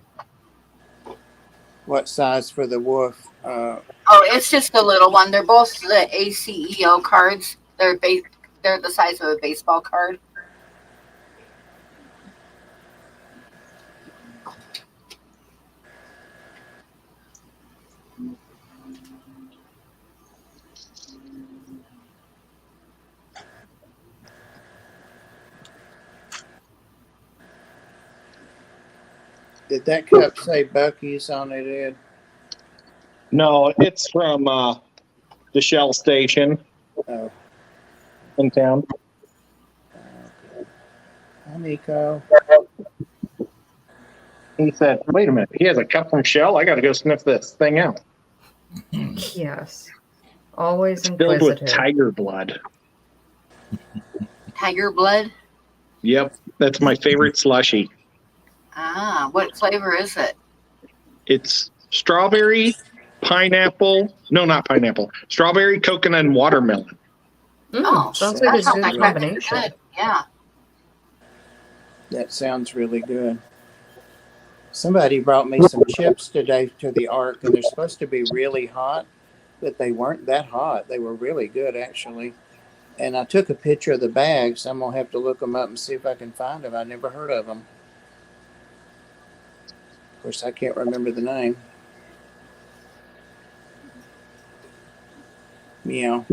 What size for the wolf? Oh, it's just a little one. They're both the ACEO cards. They're the size of a baseball card. Did that cup say Bucky's on it, Ed? No, it's from the Shell station Oh. in town. Okay. Hi, Nico. He said, "Wait a minute, he has a cup from Shell. I got to go sniff this thing out." Yes. Always Filled with inquisitive. tiger blood. Tiger blood. Yep, that's my favorite slushy. Ah, what flavor is it? It's strawberry, pineapple. No, not pineapple. Strawberry, coconut, and watermelon. Oh, Sounds like a that sounds good like combination. good. Yeah. That sounds really good. Somebody brought me some chips today to the Ark, and they're supposed to be really hot, but they weren't that hot. They were really good, actually. And I took a picture of the bags. I'm going to have to look them up and see if I can find them. I never heard of them. Of course, I can't remember the name. Meow.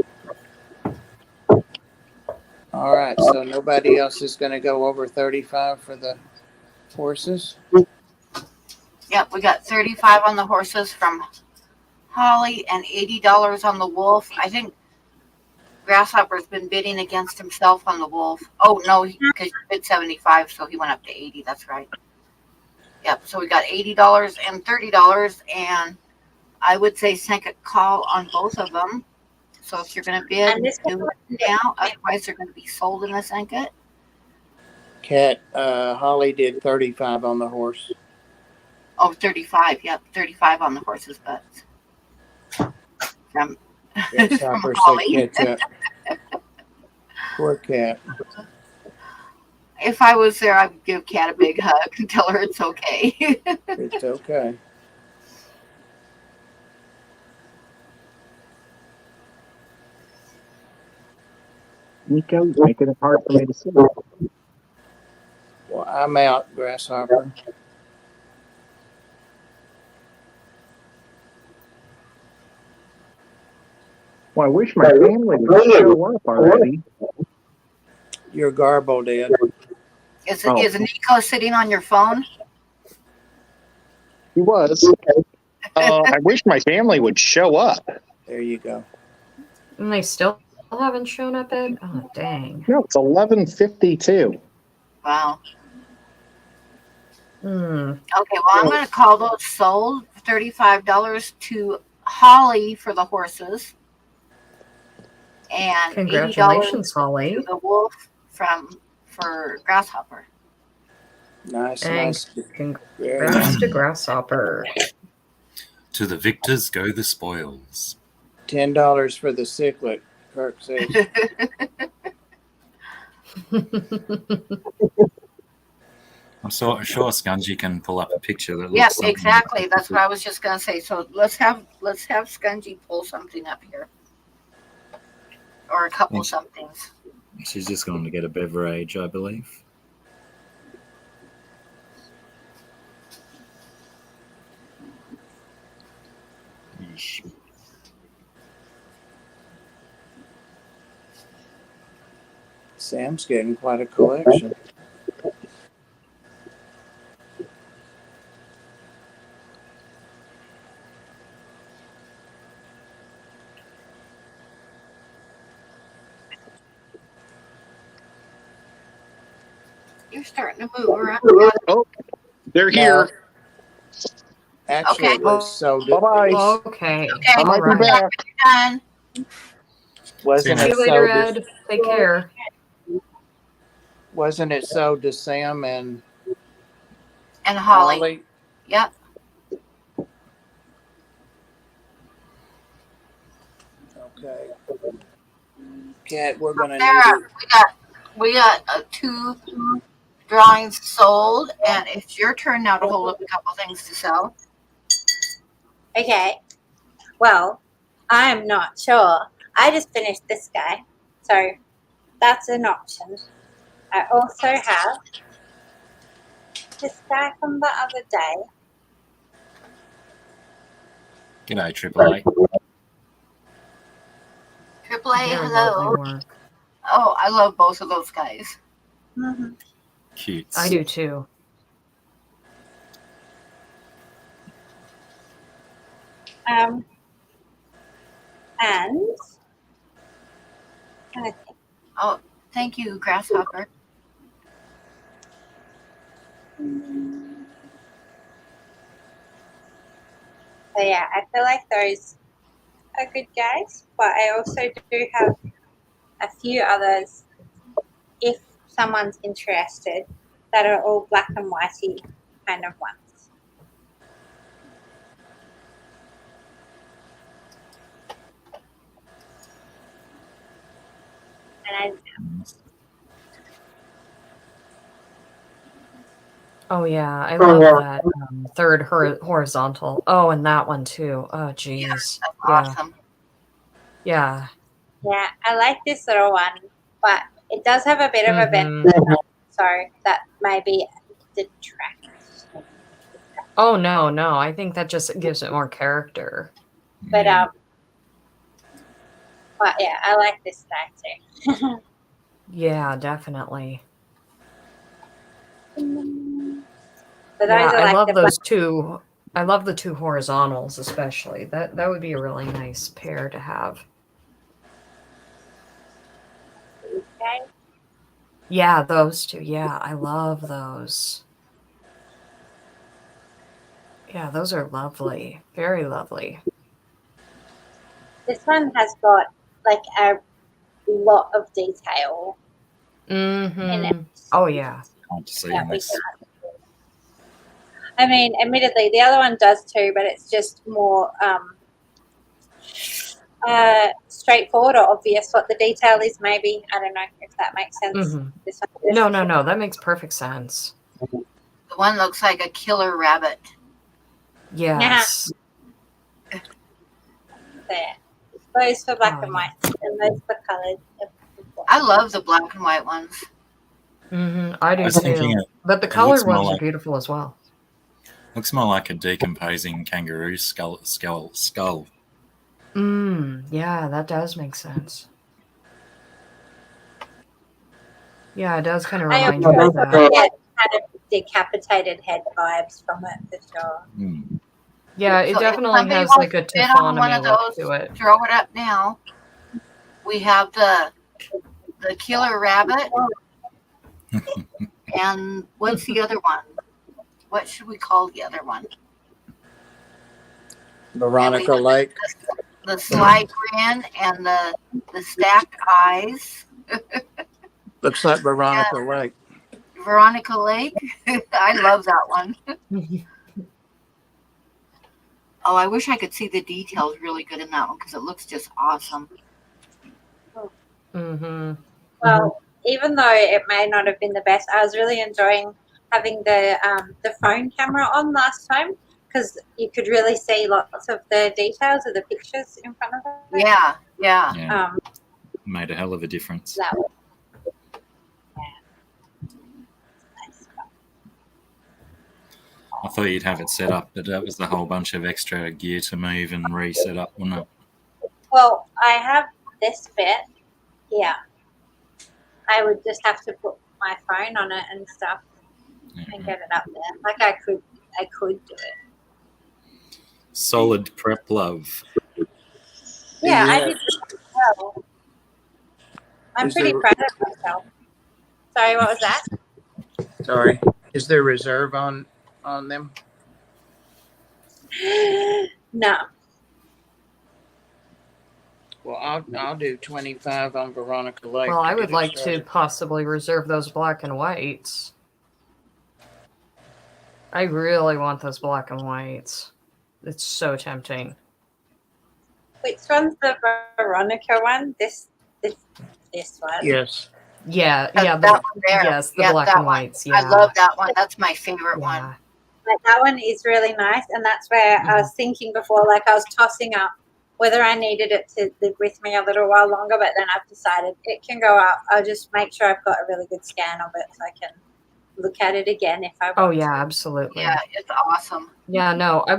All right, so nobody else is going to go over 35 for the horses? Yep, we got 35 on the horses from Holly and $80 on the wolf. I think Grasshopper's been bidding against himself on the wolf. Oh, no, because he bid 75, so he went up to 80. That's right. Yep, so we got $80 and $30, and I would say sink a call on both of them. So if you're going to bid, And this do it now. Otherwise, they're going to be sold in the Senket. Cat, Holly did 35 on the horse. Oh, 35. Yep, 35 on the horse's butts. From Grasshopper Holly. said catch up. Poor Cat. If I was there, I would give Kat a big hug and tell her it's okay. It's okay. Nico, you're making it hard for me to see. Well, I'm out, Grasshopper. Well, I wish my family would show up already. You're garbled, Ed. Is Oh. Nico sitting on your phone? He was. I wish my family would show up. There you go. And they still haven't shown up, Ed? Oh, dang. No, it's 11:52. Wow. Mm. Okay, well, I'm going to call those sold. $35 to Holly for the horses, and Congratulations, $80 Holly. to the wolf for Grasshopper. Nice, And nice. Very congrats nice. to Grasshopper. To the victors go the spoils. $10 for the ciclet, Kirk says. I'm sure Scungy can pull up a picture that looks Yep, something exactly. That's what I was just going to say. So let's have Scungy pull something up here, or a couple Thanks. somethings. She's just going to get a beverage, I believe. Yeesh. Sam's getting quite a collection. You're starting to move around. Oh, they're here. Actually, Okay. it was so. Bye-bye. Okay. Okay. I might All be right. back. Done. Wasn't See it you later, so? Ed. Take care. Wasn't it so to Sam and And Holly. Holly? Yep. Okay. Kat, we're gonna need Sarah, it. we got 2 drawings sold, and it's your turn now to hold up a couple things to sell. Okay. Well, I'm not sure. I just finished this guy, so that's an option. I also have this guy from the other day. G'day, Triple A. Triple A, Very hello. lovely work. Oh, I love both of those guys. Mm-hmm. Cute. I do too. And Oh, thank you, Grasshopper. so yeah, I feel like those are good guys, but I also do have a few others if someone's interested that are all black and whitey kind of ones. And Oh yeah, I love that third horizontal. Oh, and that one too. Oh, geez. That's Yeah. awesome. Yeah. yeah, I like this little one, but it does have a bit of a bend, Mhm. so that may be detract. Oh no, no. I think that just gives it more character. But Yeah. but yeah, I like this guy too. Yeah, definitely. So those Yeah, are I like love the those two. I love the 2 horizontals especially. That would be a really nice pair to have. black guys. Yeah, those 2. Yeah, I love those. Yeah, those are lovely. Very lovely. This one has got like a lot of detail in it. Mm-hmm. Oh yeah. Can't see that in we this. can't. I mean, admittedly, the other one does too, but it's just more straightforward or obvious what the detail is. Maybe I don't know if that makes sense. Mm-hmm. This one, No, no, no. That makes perfect sense. The one looks like a killer rabbit. Yes. there. Those for black Oh, and white, and those for coloured. I love the black and white ones. Mm-hmm. I do I was thinking too. it But the looks colored more ones are like- beautiful as well. looks more like a decomposing kangaroo skull. Yeah, that does make sense. Yeah, it does kind of I remind you of also that. get kind of decapitated head vibes from it for sure. Mm. Yeah, it So if definitely somebody has wants like a to bid on one taphonomy of look those, to it. throw it up now. We have the killer rabbit, and what's the other one? what should we call the other one? Veronica Lake. The sly grin and the stacked eyes. Looks like Veronica Lake. Veronica Lake. I love that one. Oh, I wish I could see the details really good in that one because it looks just awesome. Mm-hmm. Well, even though it may not have been the best, I was really enjoying having the phone camera on last time because you could really see lots of the details of the pictures in front of it. Yeah. Yeah, made a hell of a difference. That was, I thought you'd have it set up, but that was a whole bunch of extra gear to move and reset up, wasn't it? well, I have this bit here. I would just have to put my phone on it and stuff and get it up there. Like I could do it. Solid prep, love. Yeah, I Yeah. did well. I'm Is pretty there- proud of myself. Sorry, what was that? Sorry. Is there reserve on them? No. Well, I'll do 25 on Veronica Lake. Well, I to would get it like to started. possibly reserve those black and whites. I really want those black and whites. It's so tempting. Which one's the Veronica one? This one. Yes. Yeah, That, yeah, that the, one there. yes, the Yeah, black that and one. whites. Yeah, I love that one. That's my favorite one. yeah. Like, that one is really nice, and that's where I was thinking before, like I was tossing up whether I needed it to live with me a little while longer, but then I've decided it can go up. I'll just make sure I've got a really good scan of it so I can look at it again if I want Oh yeah, to. absolutely. Yeah, it's awesome. Yeah, no, I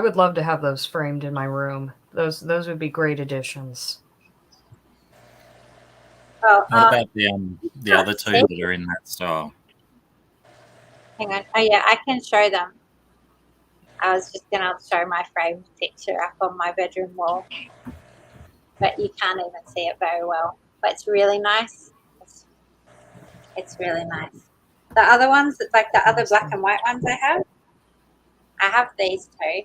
would love to have those framed in my room. Those would be great additions. Well, What about the other two that are in that style? hang on. Oh yeah, I can show them. I was just gonna show my framed picture up on my bedroom wall, but you can't even see it very well. But it's really nice. It's really nice. The other ones, like the other black and white ones I have these two.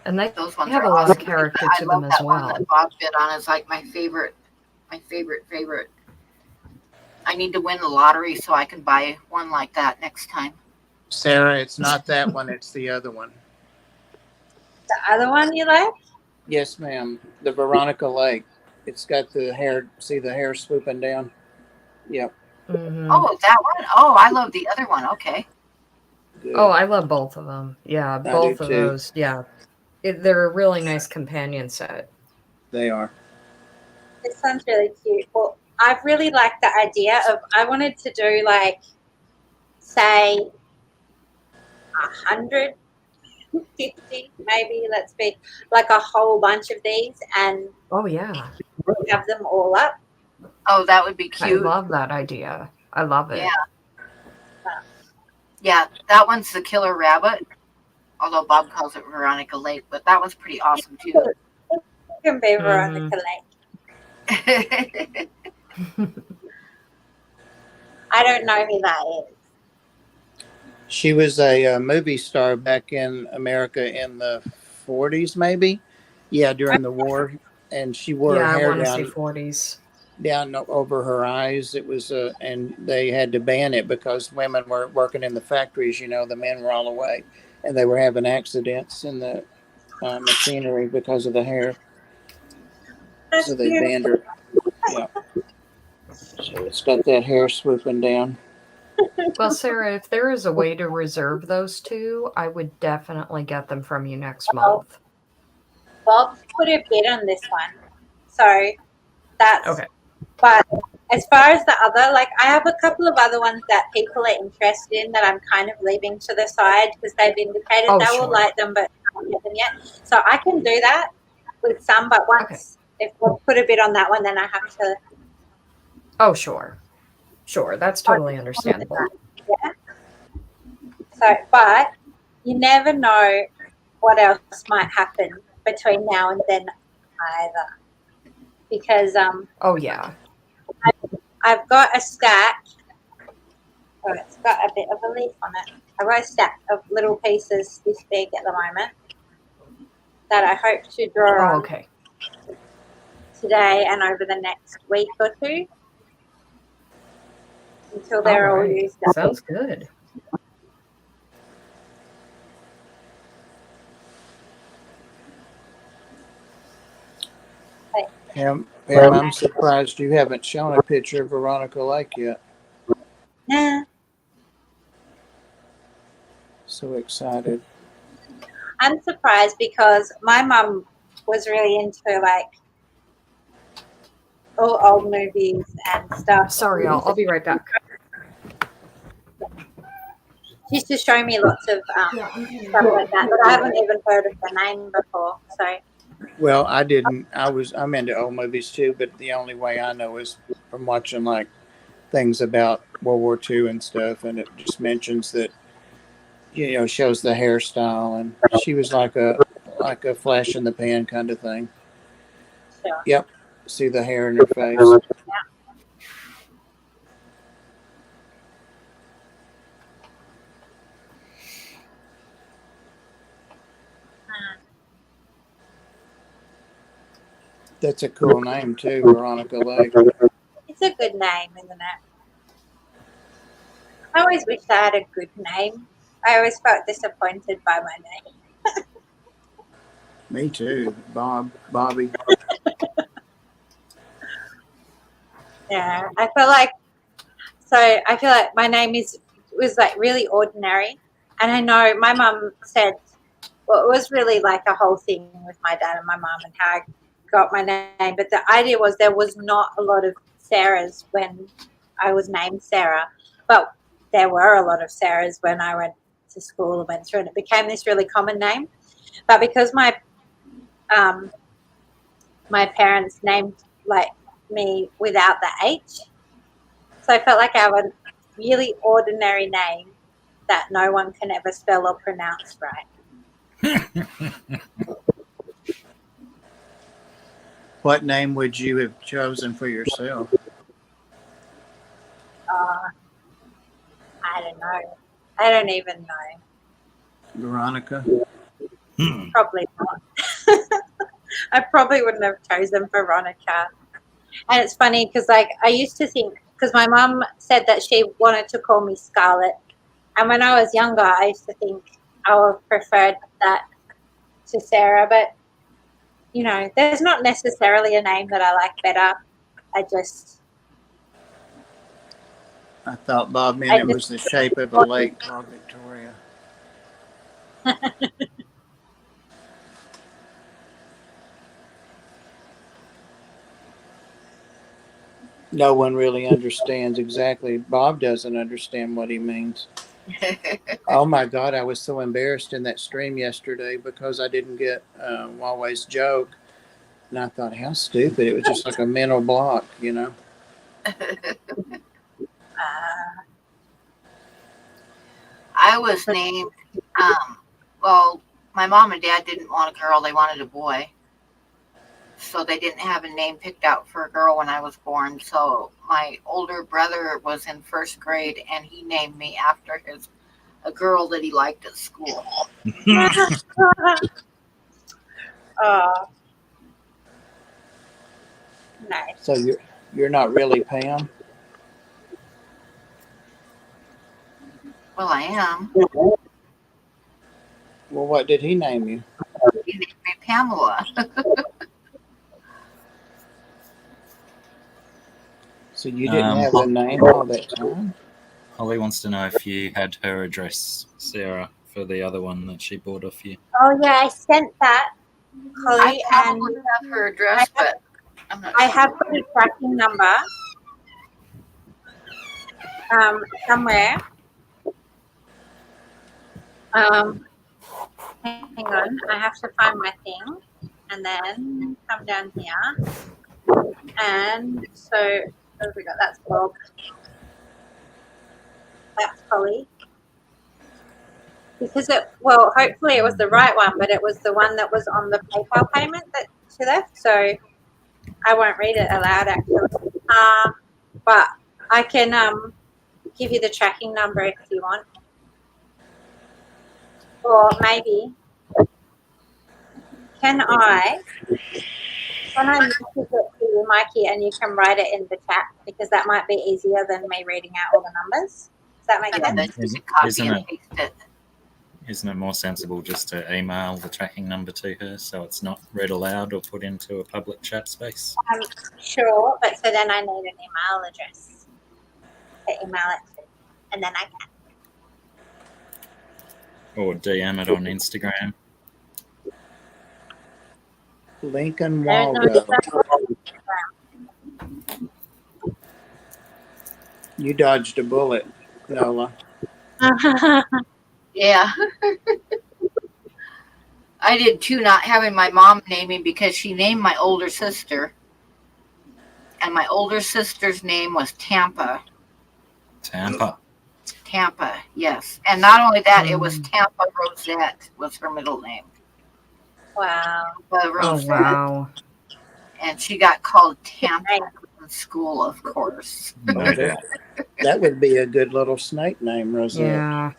And they Those ones have are a lot of awesome. character I to love them as that one well. that Bob bid on is like my favorite. I need to win the lottery so I can buy one like that next time. Sarah, it's not that one. It's the other one. The other one you like? Yes, ma'am. The Veronica Lake. It's got the hair. See the hair swooping down? Yep. Mhm. Oh, that one? Oh, I love the other one. Okay. Good. Oh, I love both of them. Yeah, do both of too. those. Yeah, they're a really nice companion set. They are. This one's really cute. Well, I've really liked the idea of, I wanted to do like, say, 150, maybe, let's be, like a whole bunch of these and Oh yeah, have them all up. Oh, that would be I cute. love that idea. I love it. Yeah. Yeah, that one's the killer rabbit. Although Bob calls it Veronica Lake, but that one's pretty awesome too. It can be Veronica Lake. I don't know who that is. She was a movie star back in America in the 40s, maybe. Yeah, during the war, and she wore Yeah, her I hair want to see down 40s. over her eyes. It was and they had to ban it because women were working in the factories. You know, the men were all away, and they were having accidents in the machinery because of the hair. That's So they beautiful. banned her. Yeah. So it's got that hair swooping down. Well, Sarah, if there is a way to reserve those two, I would definitely get them from you next month. Bob put a bid on this one. So that's Okay. But as far as the other, like I have a couple of other ones that people are interested in that I'm kind of leaving to the side because they've indicated Oh, they sure. will like them, but I haven't get them yet. So I can do that with some, but once if we put a bid on that one, then I have to. Oh, sure. Sure, that's totally understandable. Yeah. So, but you never know what else might happen between now and then either, because Oh, yeah. I've got a stack Oh, it's got a bit of a leaf on it. I've got a stack of little pieces this big at the moment that I hope to draw Oh, on okay. today and over the next week or two until All they're all right. used up. Sounds good. Pam, I'm surprised you haven't shown a picture of Veronica Lake yet. Nah, So excited. I'm surprised because my mum was really into like all old movies and stuff. Sorry, I'll be right back. She used to show me lots of stuff like that, but I haven't even heard of the name before. So Well, I didn't. I'm into old movies too, but the only way I know is from watching like things about World War II and stuff, and it just mentions that, shows the hairstyle, and she was like a flash in the pan kind of thing. sure. Yep, see the hair in her face. That's a cool name too, Veronica Lake. It's a good name, isn't it? I always wished I had a good name. I always felt disappointed by my name. Me too, Bobby. Yeah, I feel like my name was like really ordinary. And I know my mum said, well, it was really like a whole thing with my dad and my mum and how I got my name. But the idea was there was not a lot of Sarahs when I was named Sarah. But there were a lot of Sarahs when I went to school and went through, and it became this really common name. But because my parents named like me without the H, so I felt like I have a really ordinary name that no one can ever spell or pronounce right. What name would you have chosen for yourself? I don't know. I don't even know. Veronica? Probably not. I probably wouldn't have chosen Veronica. And it's funny because like I used to think, because my mum said that she wanted to call me Scarlett. And when I was younger, I used to think I would have preferred that to Sarah. But, there's not necessarily a name that I like better. I thought Bob meant it was the shape of a lake called Victoria. No one really understands exactly. Bob doesn't understand what he means. Oh my God, I was so embarrassed in that stream yesterday because I didn't get Huawei's joke. And I thought, how stupid. It was just like a mental block, I was named, well, my mom and dad didn't want a girl, they wanted a boy. So they didn't have a name picked out for a girl when I was born. So my older brother was in first grade and he named me after a girl that he liked at school. Nice. So you're not really Pam? Well, I am. Well, what did he name you? He named me Pamela. So you didn't have a name all that time? Holly wants to know if you had her address, Sarah, for the other one that she bought off you. Oh, yeah, I sent that, Holly. I probably have her address, but I'm not I sure. have got a tracking number somewhere. Hang on, I have to find my thing and then come down here. And so, what have we got? That's Bob. That's Holly. Because hopefully it was the right one, but it was the one that was on the PayPal payment that she left. So I won't read it aloud actually. But I can give you the tracking number if you want. Or maybe, can I message it to you, Mikey, and you can write it in the chat, because that might be easier than me reading out all the numbers. Does that make Yeah, sense? then you can copy Isn't and it? paste it. Isn't it more sensible just to email the tracking number to her so it's not read aloud or put into a public chat space? Sure, but so then I need an email address to email it to, and then I can. Or DM it on Instagram? Lincoln There's no Waldo. You dodged a bullet, Nola. Yeah. I did too, not having my mom name me, because she named my older sister. And my older sister's name was Tampa. Tampa. Tampa, yes. And not only that, it was Tampa Rosette was her middle name. Wow. Tampa Oh, Rosette. wow. And she got called Tampa in school, of course. Oh, that would be a good little snake name, Rosette. Yeah.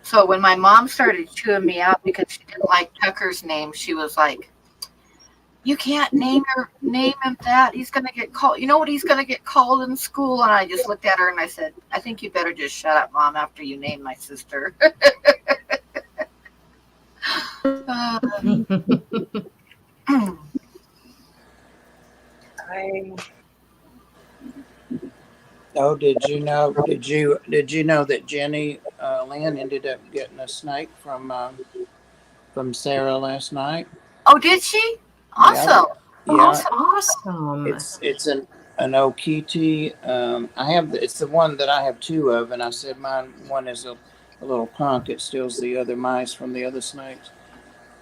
So when my mom started chewing me out because she didn't like Tucker's name, she was like, "You can't name him that. He's gonna get called. You know what he's gonna get called in school?" And I just looked at her and I said, "I think you better just shut up, Mom, after you name my sister." Oh, did you know that Jenny Lynn ended up getting a snake from Sarah last night? Oh, did she? Awesome. Yeah, That's awesome. it's an Okiti. It's the one that I have two of, and I said one is a little punk. It steals the other mice from the other snakes.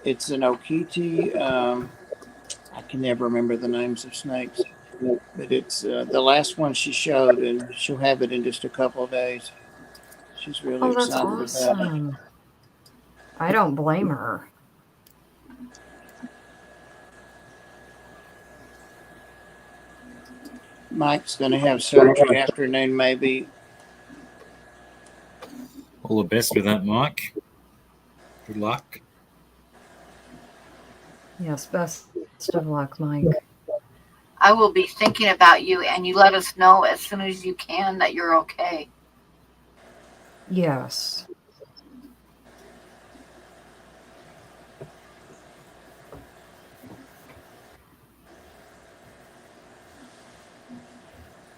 It's an Okiti. I can never remember the names of snakes, but it's the last one she showed, and she'll have it in just a couple of days. She's really Oh, that's excited about it. awesome. I don't blame her. Mike's going to have surgery afternoon, maybe. All the best with that, Mike. Good luck. Yes, best of luck, Mike. I will be thinking about you, and you let us know as soon as you can that you're okay. Yes.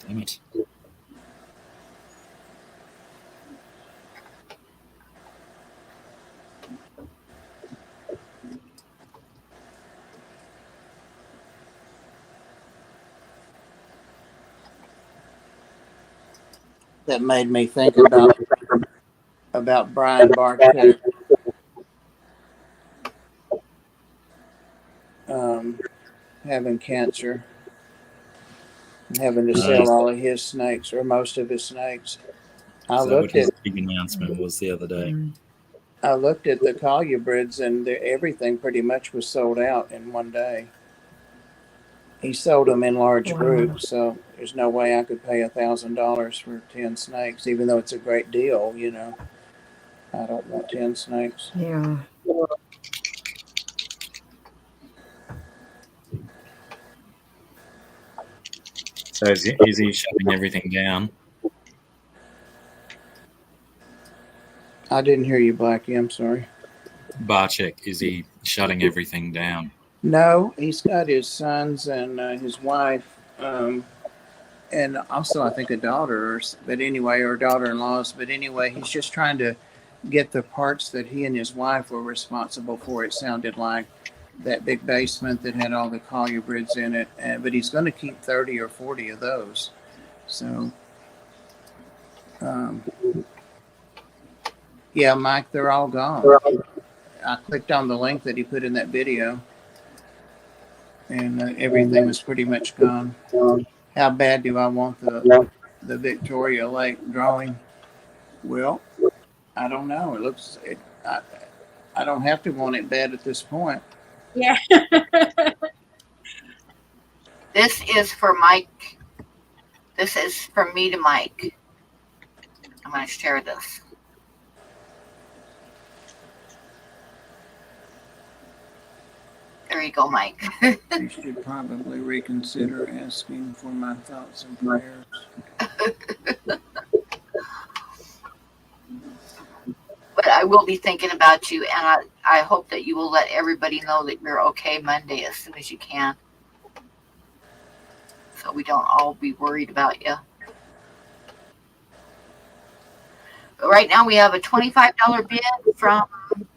Damn it. That made me think about Brian Barker having cancer and having to sell all of his snakes, or most of his snakes. Is that what his big announcement was the other day? I looked at the colubrids, and everything pretty much was sold out in one day. He sold them in large groups, so there's no way I could pay $1,000 for 10 snakes, even though it's a great deal, you know. I don't want 10 snakes. Yeah. So is he shutting everything down? I didn't hear you, Blackie. I'm sorry. Barczyk, is he shutting everything down? No, he's got his sons and his wife, and also I think a daughter, or daughter-in-laws. But anyway, he's just trying to get the parts that he and his wife were responsible for. It sounded like that big basement that had all the colubrids in it, but he's going to keep 30 or 40 of those. So, yeah, Mike, they're all gone. I clicked on the link that he put in that video, and everything was pretty much gone. How bad do I want the Victoria Lake drawing? Well, I don't know. I don't have to want it bad at this point. Yeah. This is for Mike. This is from me to Mike. I'm going to share this. There you go, Mike. You should probably reconsider asking for my thoughts and prayers. But I will be thinking about you, and I hope that you will let everybody know that you're okay Monday as soon as you can. So we don't all be worried about you. But right now we have a $25 bid from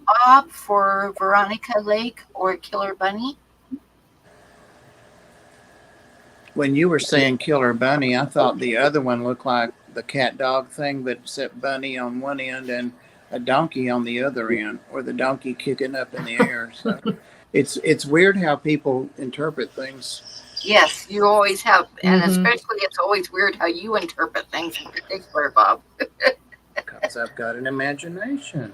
Bob for Veronica Lake or Killer Bunny. When you were saying Killer Bunny, I thought the other one looked like the cat dog thing, but except bunny on one end and a donkey on the other end, or the donkey kicking up in the air. So it's weird how people interpret things. Yes, you always have, and Mhm. especially it's always weird how you interpret things in particular, Bob. Because I've got an imagination.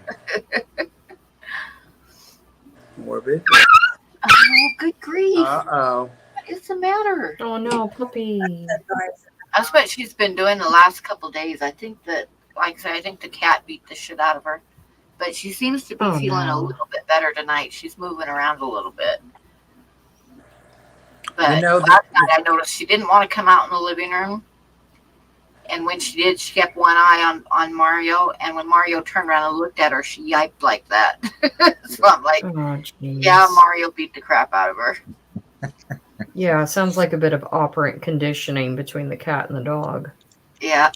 Morbid. Oh, good grief. Uh-oh. What is the matter? Oh no, puppy. That's what she's been doing the last couple days. I think that, like I said, I think the cat beat the shit out of her. But she seems to be Oh, feeling a no. little bit better tonight. She's moving around a little bit. But You know, last night I noticed she didn't want to come out in the living room. And when she did, she kept one eye on Mario. And when Mario turned around and looked at her, she yiped like that. So I'm like, Oh, jeez. yeah, Mario beat the crap out of her. Yeah, sounds like a bit of operant conditioning between the cat and the dog. Yeah.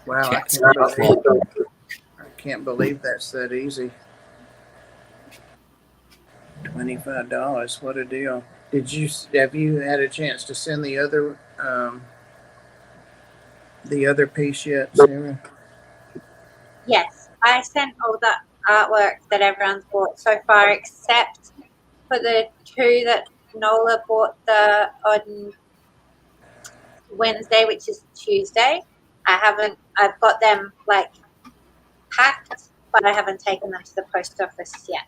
wow, Cats I can't believe that's that easy. $25, what a deal. Have you had a chance to send the other piece yet, Sarah? Yes, I sent all the artwork that everyone's bought so far, except for the two that Nola bought on Wednesday, which is Tuesday. I've got them like packed, but I haven't taken them to the post office yet.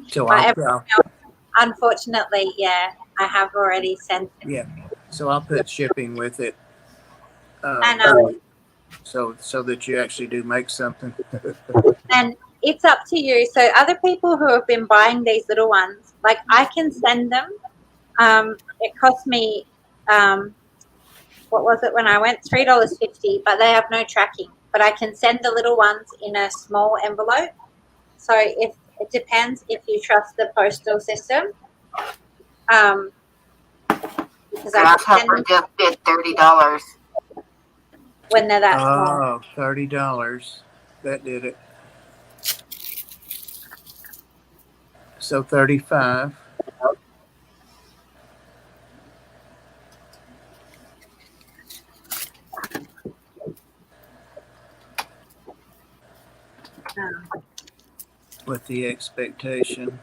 So But unfortunately, yeah, I have already sent them. yeah. So I'll put shipping with it. And So that you actually do make something. and it's up to you. So other people who have been buying these little ones, like I can send them. It cost me, what was it when I went? $3.50, but they have no tracking. But I can send the little ones in a small envelope. So if it depends if you trust the postal system. Because I That's can how send her them just bid $30. when they're that small. Oh, $30. That did it. So 35. With the expectation.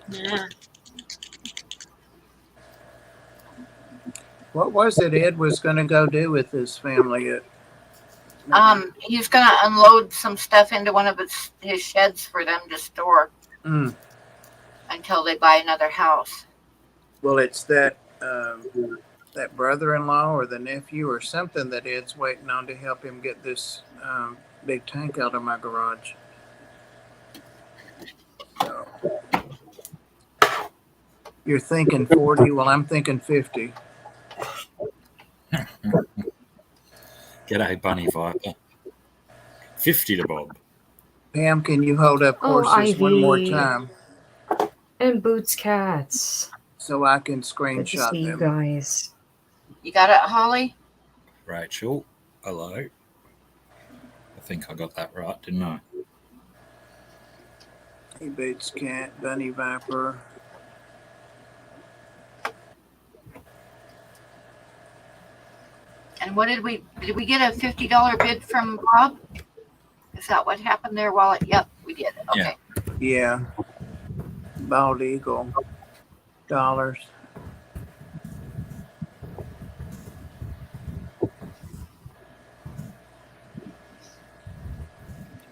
Yeah. What was it Ed was going to go do with his family? He's gonna unload some stuff into one of his sheds for them to store until they buy another house. Well, it's that brother-in-law or the nephew or something that Ed's waiting on to help him get this big tank out of my garage. So, you're thinking 40, well, I'm thinking 50. G'day, Bunny Viper. 50 to Bob. Pam, can you hold up Oh, horses one more Ivy. time And Boots cats. so I can Good to screenshot see you them? guys. You got it, Holly? Rachel, hello. I think I got that right, didn't I? Hey, Boots Cat, Bunny Viper. And what did we get a $50 bid from Bob? Is that what happened there? Yep, we did. Okay. Yeah. Bald Eagle. Dollars.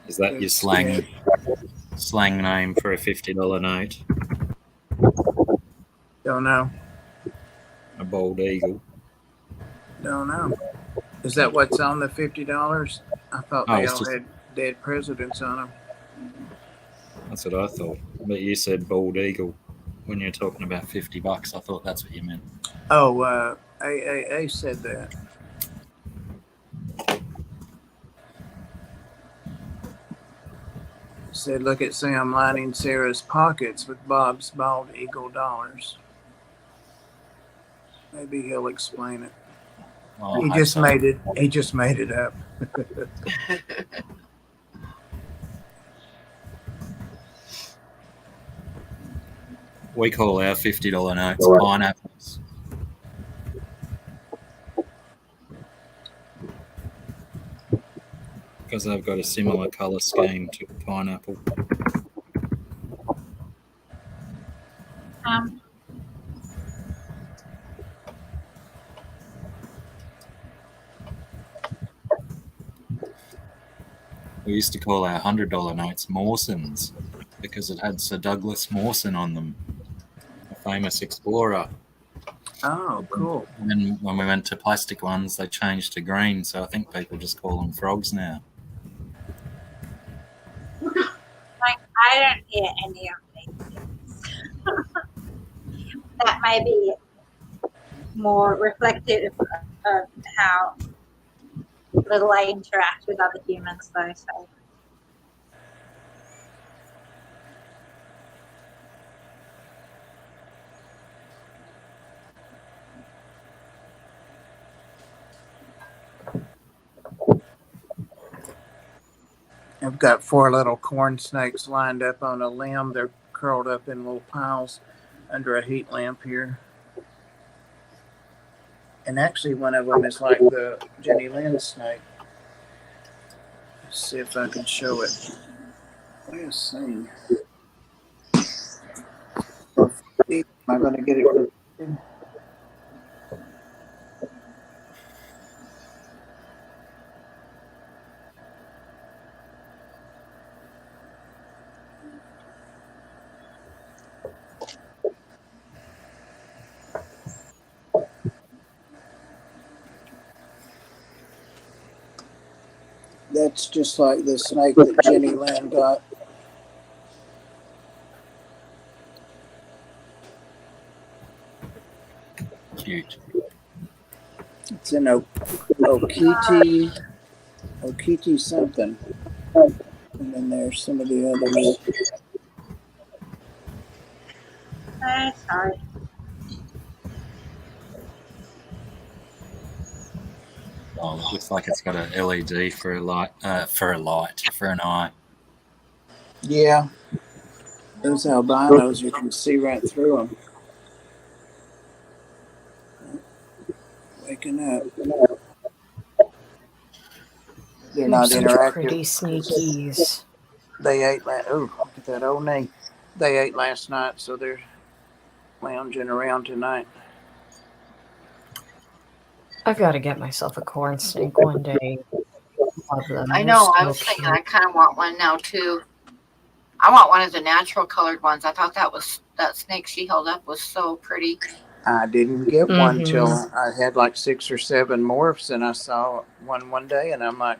Is that your slang? slang name for a $50 note? Don't know. A bald eagle. Don't know. Is that what's on the $50? I thought Oh, they it's all just- had dead presidents on them. That's what I thought. But you said bald eagle when you're talking about $50. I thought that's what you meant. Oh, AAA said that. Said, look at Sam lining Sarah's pockets with Bob's bald eagle dollars. Maybe he'll explain it. Well, He I hope just so. made it. He just made it up. We call our $50 notes pineapples. Because they've got a similar colour scheme to a pineapple. We used to call our $100 notes Mawsons because it had Sir Douglas Mawson on them, a famous explorer. Oh, cool. And then when we went to plastic ones, they changed to green, so I think people just call them frogs now. Like, I don't hear any of these things. That may be more reflective of how little I interact with other humans, though. So. I've got 4 little corn snakes lined up on a limb. They're curled up in little piles under a heat lamp here. And actually, one of them is like the Jenny Lynn snake. Let's see if I can show it. Let's see. Am I going to get it? That's just like the snake that Jenny Lynn got. Cute. It's an Okiti something. And then there's some of the others. Sorry. Oh, it looks like it's got a LED for a light, for an eye. Yeah. Those albinos, you can see right through them. Waking up. They're not Such interactive. pretty sneakies. They ate oh, look at that old knee. They ate last night, so they're lounging around tonight. I've got to get myself a corn snake one day. Love them. I They're know. I so was thinking cute. I kind of want one now too. I want one of the natural colored ones. I thought that snake she held up was so pretty. I didn't get one Mhm. till I had like 6 or 7 morphs, and I saw one day, and I'm like,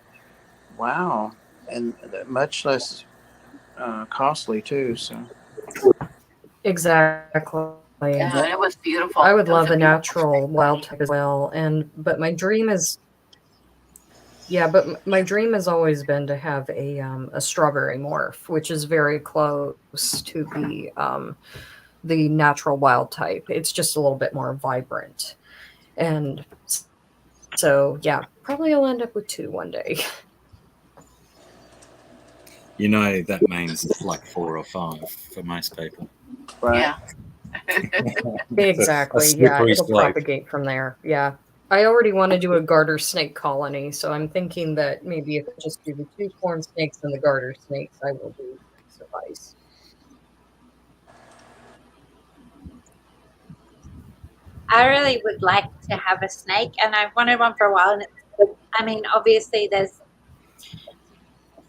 wow, and much less costly too. So Exactly. Yeah, it was beautiful. I would It was love a beautiful natural wild type as well. But my dream is, my dream has always been to have a strawberry morph, which is very close to the natural wild type. It's just a little bit more vibrant, and so yeah, probably I'll end up with 2 one day. You know that means like 4 or 5 for most people. right. Yeah. Exactly. A Yeah, slippery it'll slope. propagate from there. Yeah. I already want to do a garter snake colony, so I'm thinking that maybe if I just do the 2 corn snakes and the garter snakes, I will do suffice. I really would like to have a snake, and I've wanted one for a while. And I mean, obviously, there's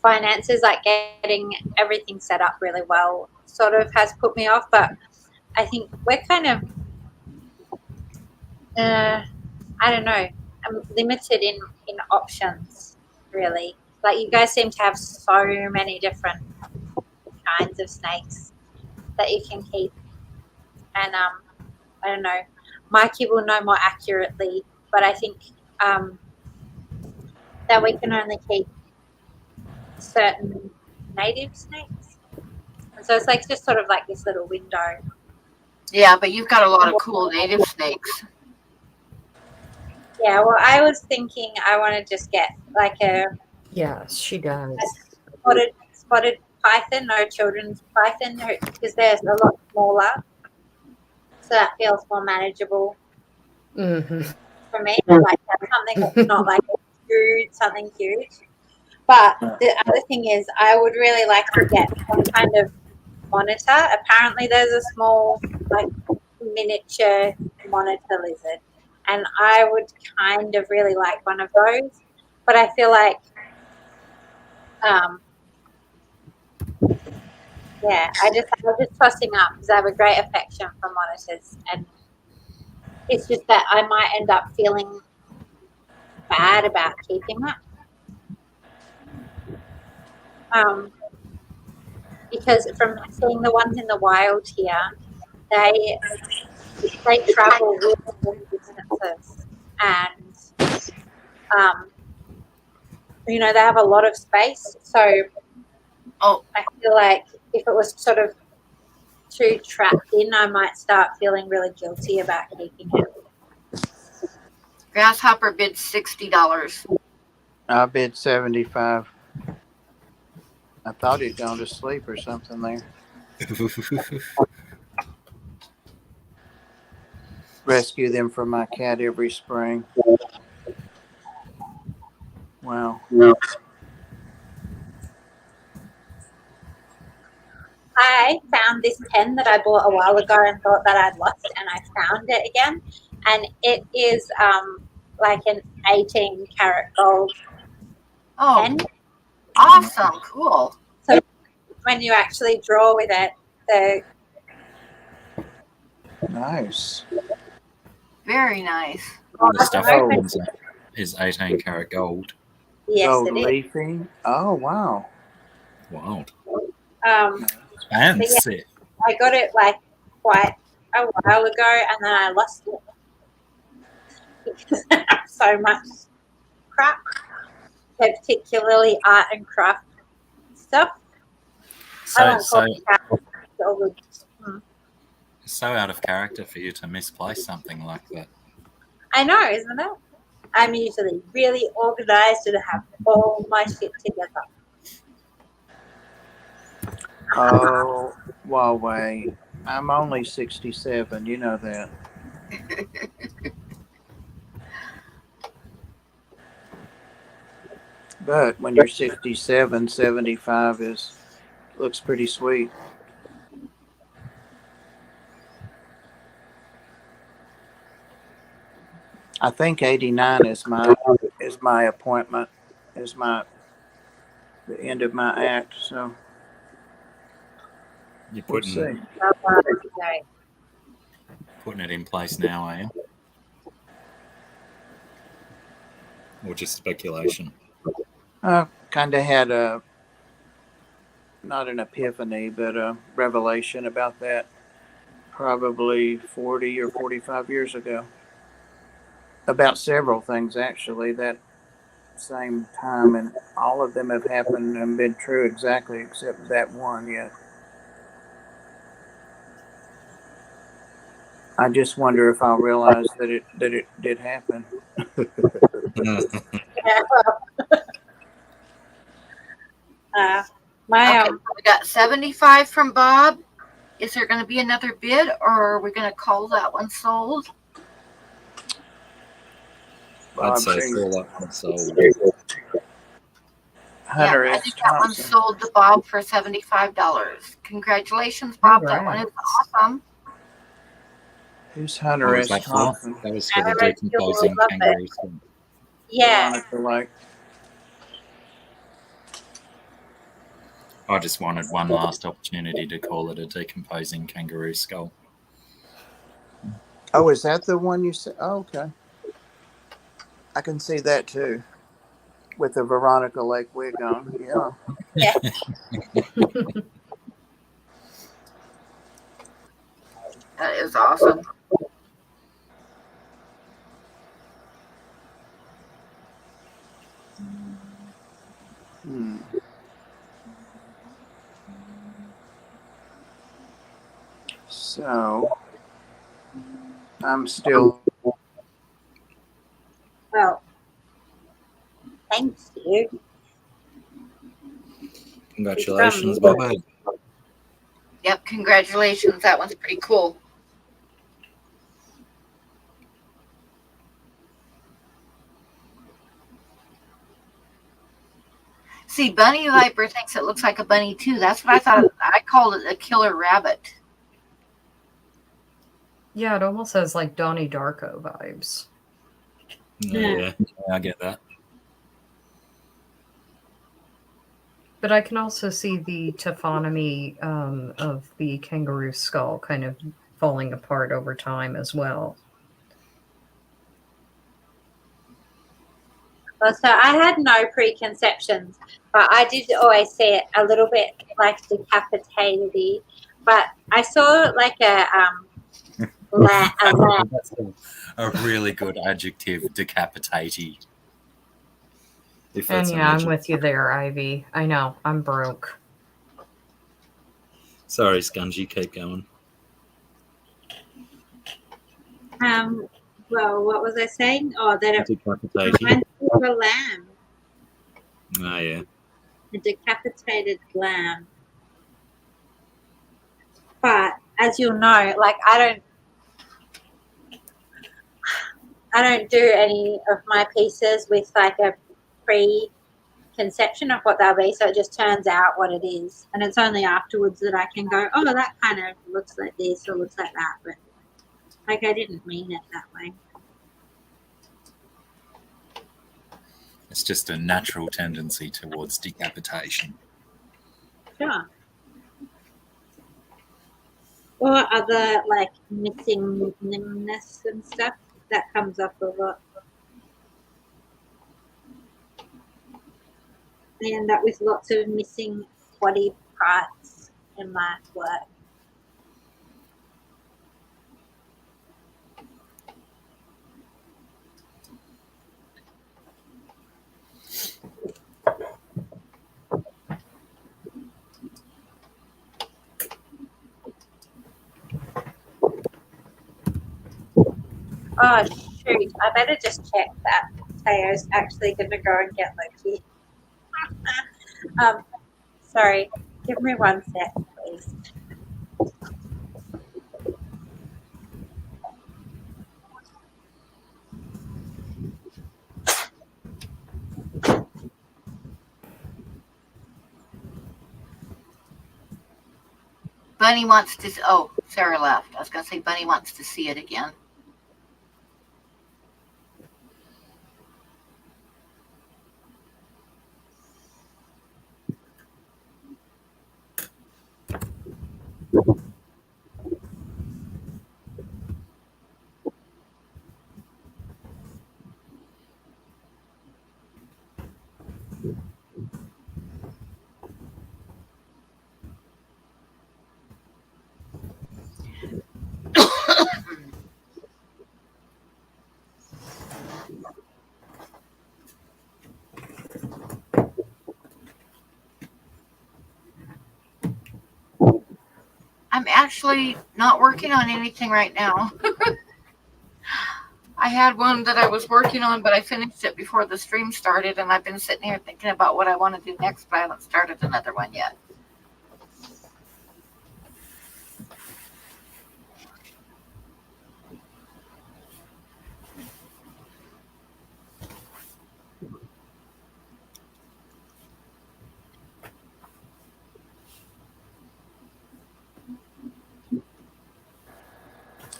finances, like getting everything set up really well, sort of has put me off. But I think we're kind of, I don't know, I'm limited in options, really. Like, you guys seem to have so many different kinds of snakes that you can keep. And I don't know, Mikey will know more accurately, but I think that we can only keep certain native snakes. And so it's like just sort of like this little window. Yeah, but you've got a lot of cool native snakes. Yeah, well, I was thinking I want to just get like a Yes, she does. spotted python, no children's python, because they're a lot smaller. So that feels more manageable Mm-hmm. for me. Like have something that's not like something huge. But the other thing is, I would really like to get some kind of monitor. Apparently, there's a small, like, miniature monitor lizard, and I would kind of really like one of those. But I feel like, yeah, I was just tossing up because I have a great affection for monitors, and it's just that I might end up feeling bad about keeping it. Because from seeing the ones in the wild here, they travel really long distances, and you know, they have a lot of space. So I feel like if it was sort of too trapped in, I might start feeling really guilty about keeping it. Grasshopper bid $60. I bid 75. I thought he'd gone to sleep or something there. Rescue them from my cat every spring. Wow. I found this pen that I bought a while ago and thought that I'd lost, and I found it again. And it is like an 18-karat gold pen. Awesome. Cool. So when you actually draw with it, Nice. Very nice. The stuff is 18-karat gold. Yes, gold it is. leafing. Oh, wow. Wild. Yeah, I got it like quite a while ago, and then I lost it because I have so much crap, particularly art and craft stuff. So out of character for you to misplace something like that. I know, isn't it? I'm usually really organized and have all my shit together. Oh, Huawei. I'm only 67. You know that. But when you're 67, 75 looks pretty sweet. I think 89 is my appointment, is the end of my act. So You're we'll see. Putting it in place now, are you? Or just speculation? Kind of had not an epiphany, but a revelation about that probably 40 or 45 years ago. About several things, actually, that same time, and all of them have happened and been true exactly except that one yet. I just wonder if I'll realize that it did happen. We got 75 from Bob. Is there going to be another bid, or are we going to call that one sold? I'd say call that one sold. Hunter I S. think that one Thompson. sold to Bob for $75. Congratulations, Bob. All That one right. is awesome. Who's Hunter What S. was that for? Thompson? That was for the decomposing kangaroo. Yeah. Veronica, like, I just wanted one last opportunity to call it a decomposing kangaroo skull. Oh, is that the one you said? Oh, okay. I can see that too, with the Veronica Lake wig on. Yeah. That is awesome. Hmm. So I'm still. Well, thank you. Congratulations, Bobby. Yep, congratulations. That one's pretty cool. See, Bunny Viper thinks it looks like a bunny too. That's what I thought. I called it a killer rabbit. Yeah, it almost has like Donnie Darko vibes. Yeah, I get that. But I can also see the taphonomy of the kangaroo skull kind of falling apart over time as well. Well, so I had no preconceptions, but I did always see it a little bit like decapitated. But I saw like a lamb. That's a really good adjective, decapitating. And yeah, I'm with you there, Ivy. I know, I'm broke. Sorry, Scungy, keep going. Well, what was I saying? Oh, that it Decapitating. reminds me of a lamb, Oh, yeah. a decapitated lamb. But as you'll know, like I don't do any of my pieces with like a preconception of what they'll be, so it just turns out what it is, and it's only afterwards that I can go, oh, that kind of looks like this or looks like that, but like I didn't mean it that way. It's just a natural tendency towards decapitation. Sure. Or other like missingness and stuff that comes up a lot. I end up with lots of missing body parts in my work. Oh shoot, I better just check that Tayo's actually gonna go and get Loki. Sorry, give me 1 sec, please. Bunny wants to. Oh, Sarah left. I was going to say Bunny wants to see it again. I'm actually not working on anything right now. I had one that I was working on, but I finished it before the stream started, and I've been sitting here thinking about what I want to do next, but I haven't started another one yet.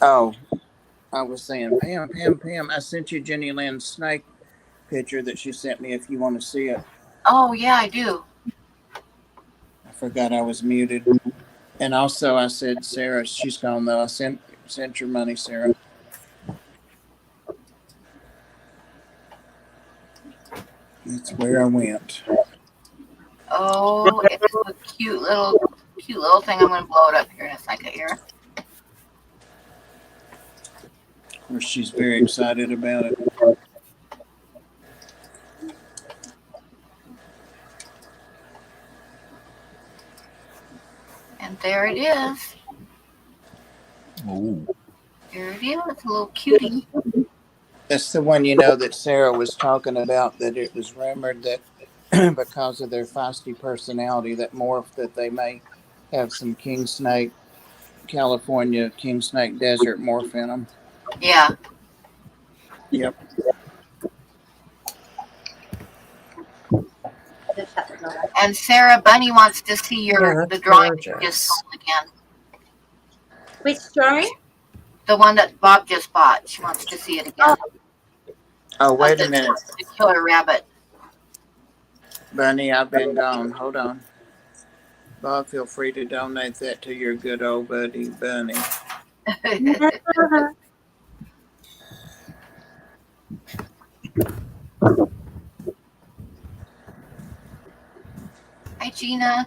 Oh, I was saying, Pam, I sent you Jenny Lynn's snake picture that she sent me if you want to see it. Oh, yeah, I do. I Forgot I was muted. And also, I said, Sarah, she's gone though. I sent your money, Sarah. That's where I went. Oh, it's a cute little thing. I'm going to blow it up here in a second here. Of course, she's very excited about it. And there it is. Ooh. There it is. It's a little cutie. That's the one, you know, that Sarah was talking about, that it was rumored that because of their feisty personality, that morph, that they may have some king snake, California king snake desert morph in them. Yeah. Yep. And Sarah Bunny wants to see Yeah, the that's drawing that you gorgeous. just sold again. Which drawing? The one that Bob just bought. She wants to see it again. Oh, wait a minute, The killer rabbit. Bunny, I've been gone. Hold on. Bob, feel free to donate that to your good old buddy, Bunny. Hi, Gina.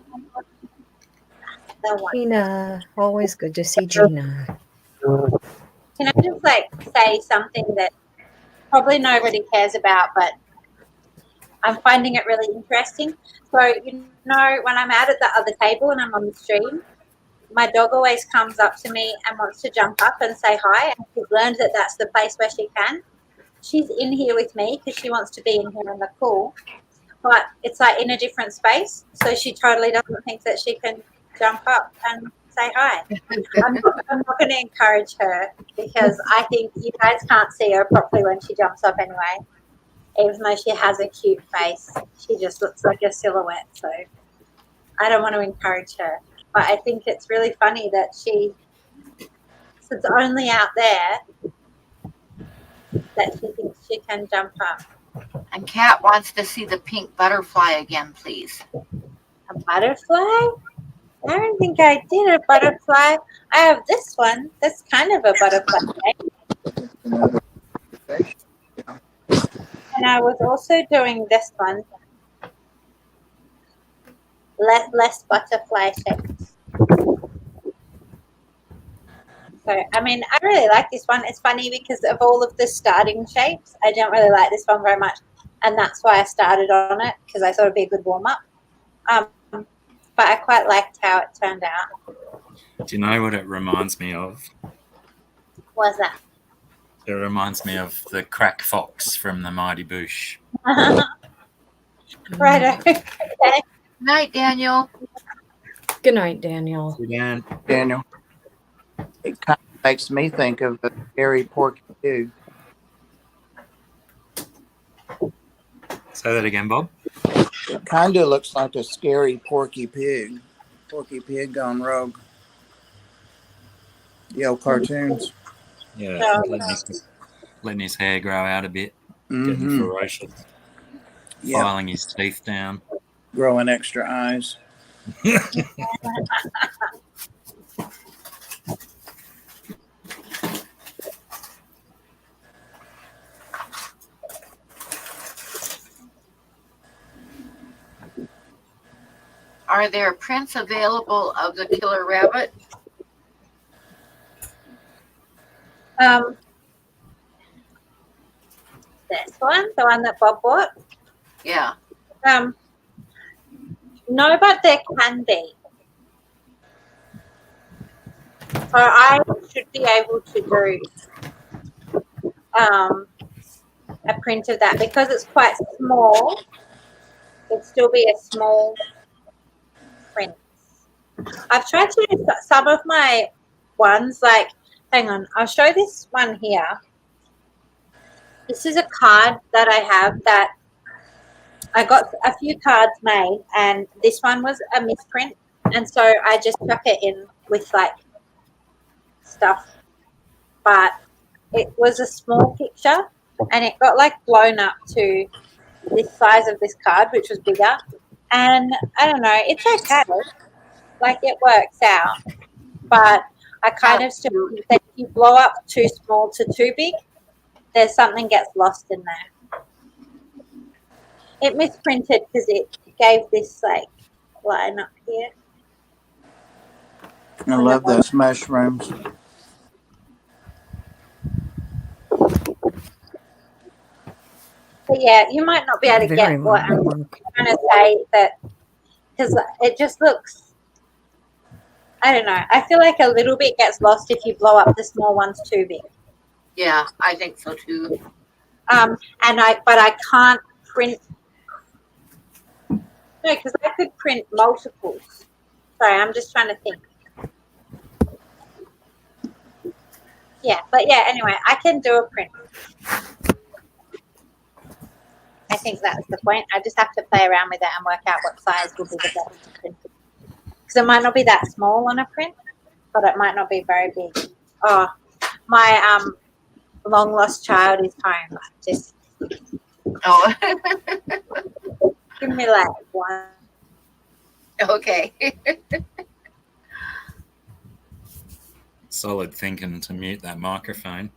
The one. Gina, always good to see Gina. Can I just say something that probably nobody cares about, but I'm finding it really interesting. So, you know, when I'm out at the other table and I'm on the stream, my dog always comes up to me and wants to jump up and say hi. And she's learned that that's the place where she can. She's in here with me because she wants to be in here in the cool, but it's like in a different space. So she totally doesn't think that she can jump up and say hi. I'm not going to encourage her because I think you guys can't see her properly when she jumps up anyway. Even though she has a cute face, she just looks like a silhouette. So I don't want to encourage her. But I think it's really funny that since it's only out there, that she thinks she can jump up. And Kat wants to see the pink butterfly again, please. A butterfly? I don't think I did a butterfly. I have this one. That's kind of a butterfly. And I was also doing this one. Less butterfly shapes. So, I mean, I really like this one. It's funny because of all of the starting shapes. I don't really like this one very much. And that's why I started on it, because I thought it'd be a good warm-up. But I quite liked how it turned out. Do you know what it reminds me of? What's that? It reminds me of the crack fox from the Mighty Bush. Right. Okay. Night, Daniel. Good night, Daniel. Again. Daniel. It kind of makes me think of the scary Porky Pig. Say that again, Bob. It kind of looks like a scary Porky Pig. Porky Pig gone rogue. The old cartoons. Yeah, letting his hair grow out a bit, getting ferocious, Yeah, filing his teeth down. growing extra eyes. Are there prints available of the killer rabbit? This one, the one that Bob bought. Yeah. No, but there can be. So I should be able to do a print of that because it's quite small. It'd still be a small print. I've tried to do some of my ones, like, hang on, I'll show this one here. This is a card that I have that I got a few cards made, and this one was a misprint, and so I just stuck it in with like stuff. But it was a small picture, and it got like blown up to this size of this card, which was bigger. And I don't know, it's okay. Like, it works out. But I kind of still think that if you blow up too small to too big, there's something gets lost in there. It misprinted because it gave this like line up here. I love those mushrooms. But yeah, you might not be able to Very get what I'm long. trying to say, that because it just looks, I don't know. I feel like a little bit gets lost if you blow up the small ones too big. Yeah, I think so too. But I can't print. No, because I could print multiples. Sorry, I'm just trying to think. Yeah, but yeah, anyway, I can do a print. I think that's the point. I just have to play around with it and work out what size will be the best to print. Because it might not be that small on a print, but it might not be very big. Oh, my long lost child is home. Just Oh, give me like one. okay. Solid thinking to mute that microphone.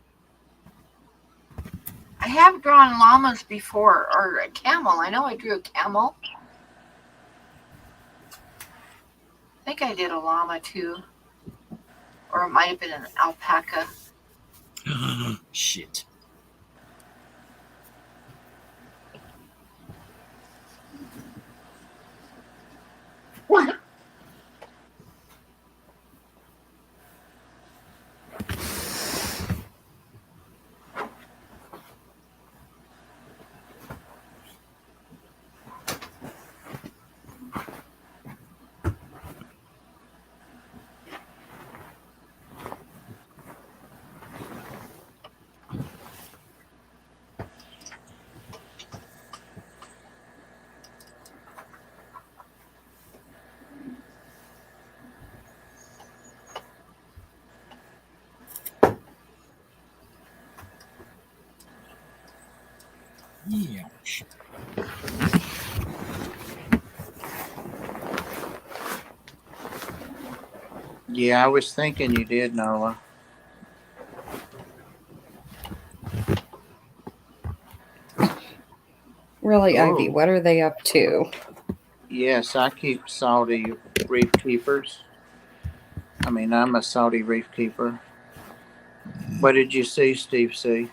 I have drawn llamas before, or a camel. I know I drew a camel. I think I did a llama too. Or it might have been an alpaca. Shit. What? Yeah. Yeah, I was thinking you did, Nola. Really, Oh. Ivy, what are they up to? Yes, I keep salty reef keepers. I mean, I'm a salty reef keeper. What did you see, Steve C?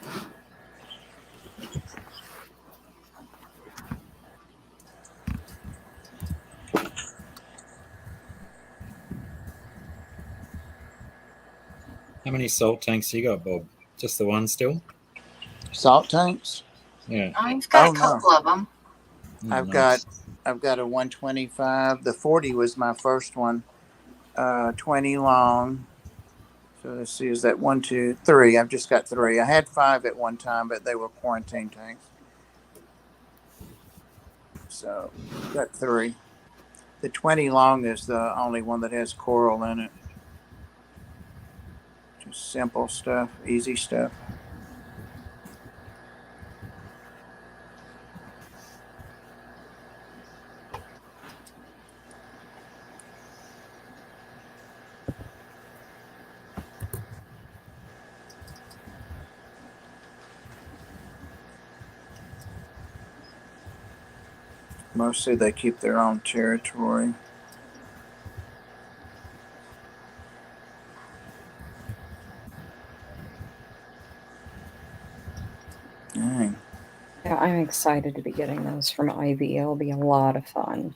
How many salt tanks you got, Bob? Just the one still? Salt tanks? Yeah. Oh, he's got Oh, a no. couple of them. Oh, I've nice. got a 125. The 40 was my first one. 20 long. So let's see, is that 1, 2, 3? I've just got 3. I had 5 at one time, but they were quarantine tanks. So got 3. The 20 long is the only one that has coral in it. Just simple stuff, easy stuff. Mostly they keep their own territory. Dang. Yeah, I'm excited to be getting those from Ivy. It'll be a lot of fun.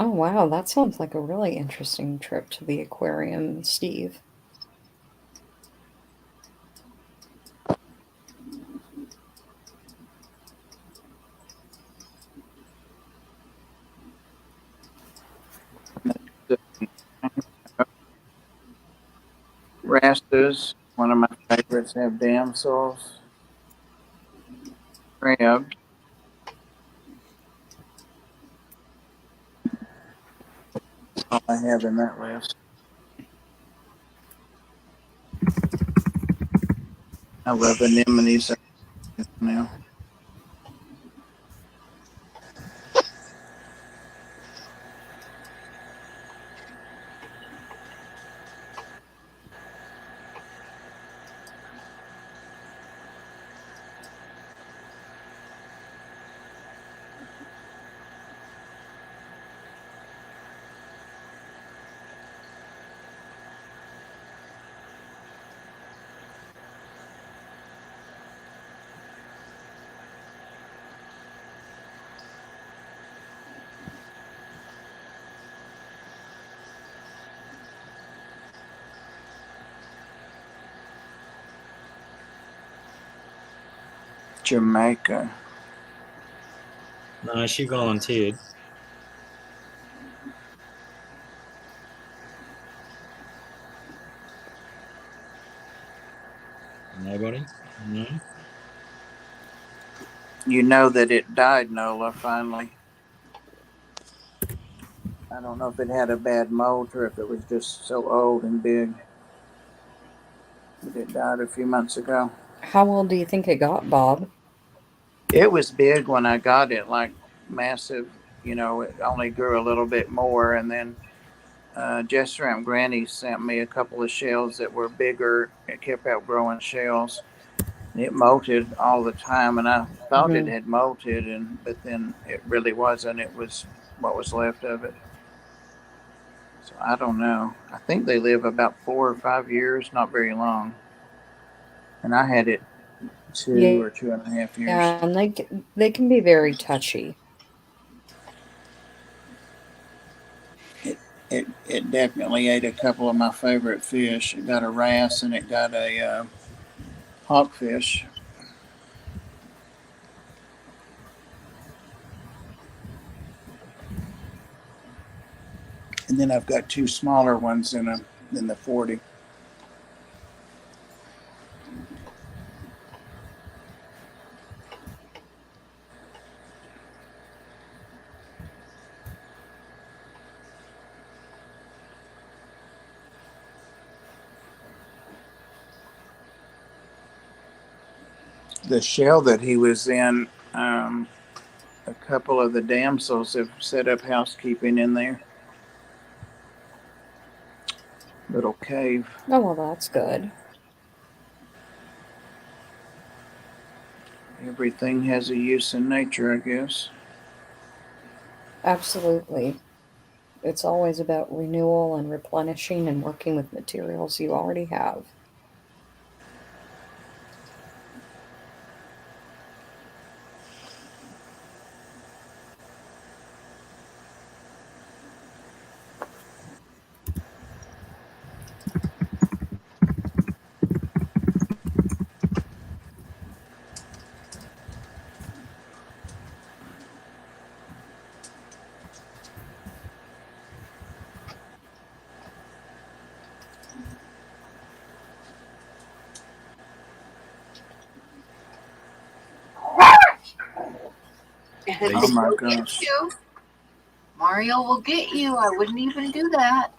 Oh, wow, that sounds like a really interesting trip to the aquarium, Steve. Rastas, one of my favorites, have damsels. grabbed. All I have in that list. I love anemones now. Jamaica. No, she volunteered. Nobody? No? You know that it died, Nola, finally. I don't know if it had a bad molt or if it was just so old and big. But it died a few months ago. How old do you think it got, Bob? It was big when I got it, like massive. You know, it only grew a little bit more. And then Jester and Granny sent me a couple of shells that were bigger. It kept outgrowing shells. It molted all the time, and I thought it had molted, but then it really wasn't. It was what was left of it. So I don't know. I think they live about 4 or 5 years, not very long. And I had it 2 or 2.5 years. Yeah, and they can be very touchy. It definitely ate a couple of my favorite fish. It got a wrasse and it got a hawkfish. And then I've got 2 smaller ones in the 40. The shell that he was in, a couple of the damsels have set up housekeeping in there. Little cave. Oh, well, that's good. Everything has a use in nature, I guess. Absolutely. It's always about renewal and replenishing and working with materials you already have. Oh my gosh. Mario will get you. I wouldn't even do that.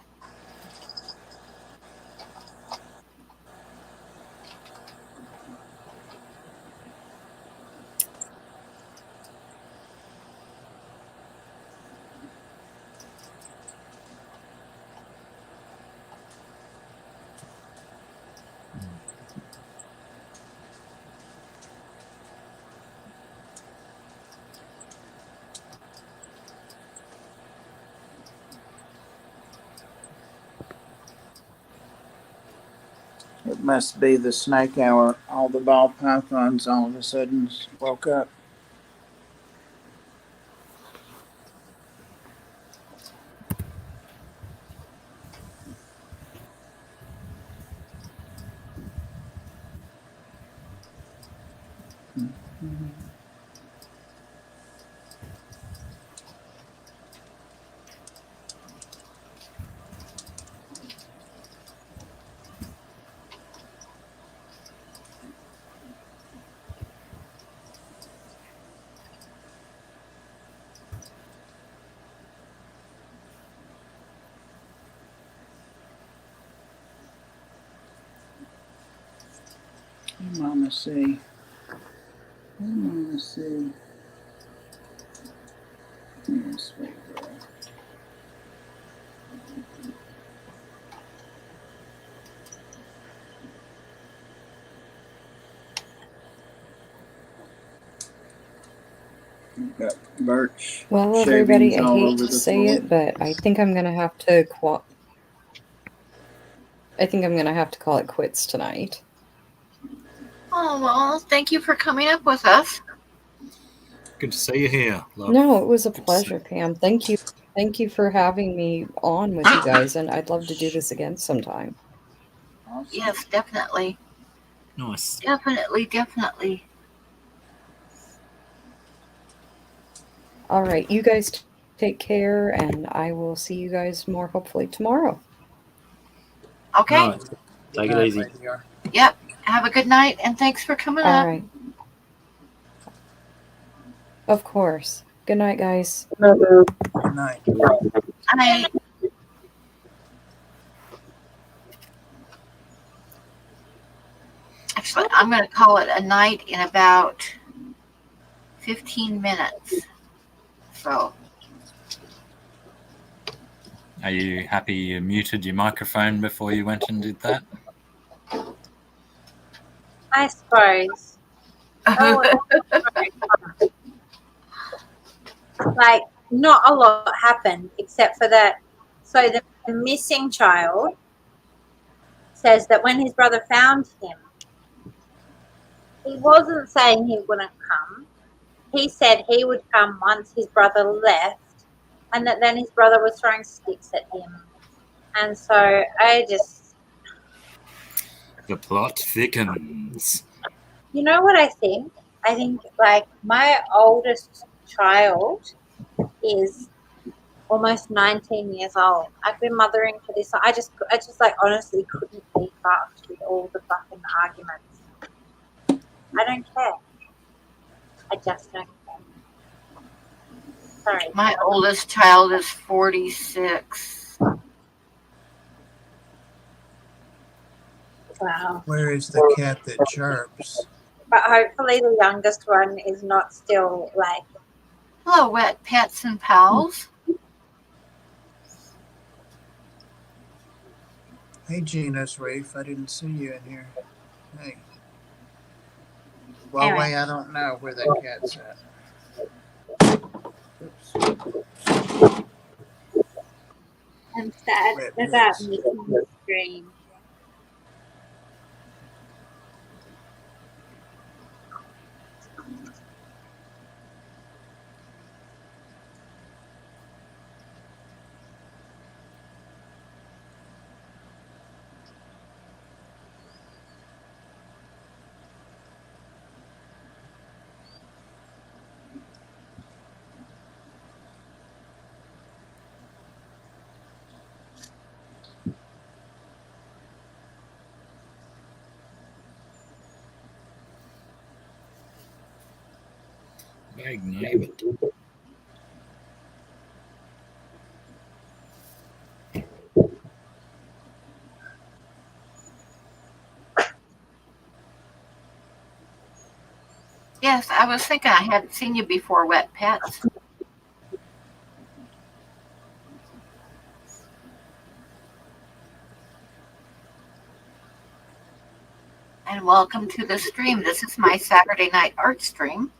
It must be the snake hour. All the ball pythons all of a sudden woke up. Mama see. Mama see. Yes, we go. We've got birch Well, everybody, shavings I all hate over to the say floor. it, but I think I'm gonna have to I think I'm gonna have to call it quits tonight. Oh, well, thank you for coming up with us. Good to see you here, love. No, it was a Good to see pleasure, Pam. Thank you. Thank you for having me on with you guys, and I'd love to do this again sometime. Awesome. Yes, definitely. you. Nice. Definitely. All right, you guys take care, and I will see you guys more hopefully tomorrow. Okay. All right. Take it Night, easy. Lady R. Yep. Have a good night, and thanks for coming All up. right. Of course. Good night, guys. Good night. I Actually, I'm going to call it a night in about 15 minutes. So, Are you happy you muted your microphone before you went and did that? I suppose. Oh, like, not a lot happened except for that. So the missing child says that when his brother found him, he wasn't saying he wouldn't come. He said he would come once his brother left, and that then his brother was throwing sticks at him. And so I just, The plot thickens. you know what I think? I think, like, my oldest child is almost 19 years old. I've been mothering for this. I just like honestly couldn't keep up with all the fucking arguments. I don't care. I just don't care. Sorry. my oldest child is 46. Wow. Where is the cat that chirps? But hopefully the youngest one is not still like, Hello, wet pets and pals. Hey, Gina's Reef. I didn't see you in here. Hey. Well, Anyway. wait, I don't know where that cat's at. Oops. I'm sad Wet about pets. missing the stream. Big neighbor. Yes, I was thinking I hadn't seen you before, wet pets. And welcome to the stream. This is my Saturday night art stream.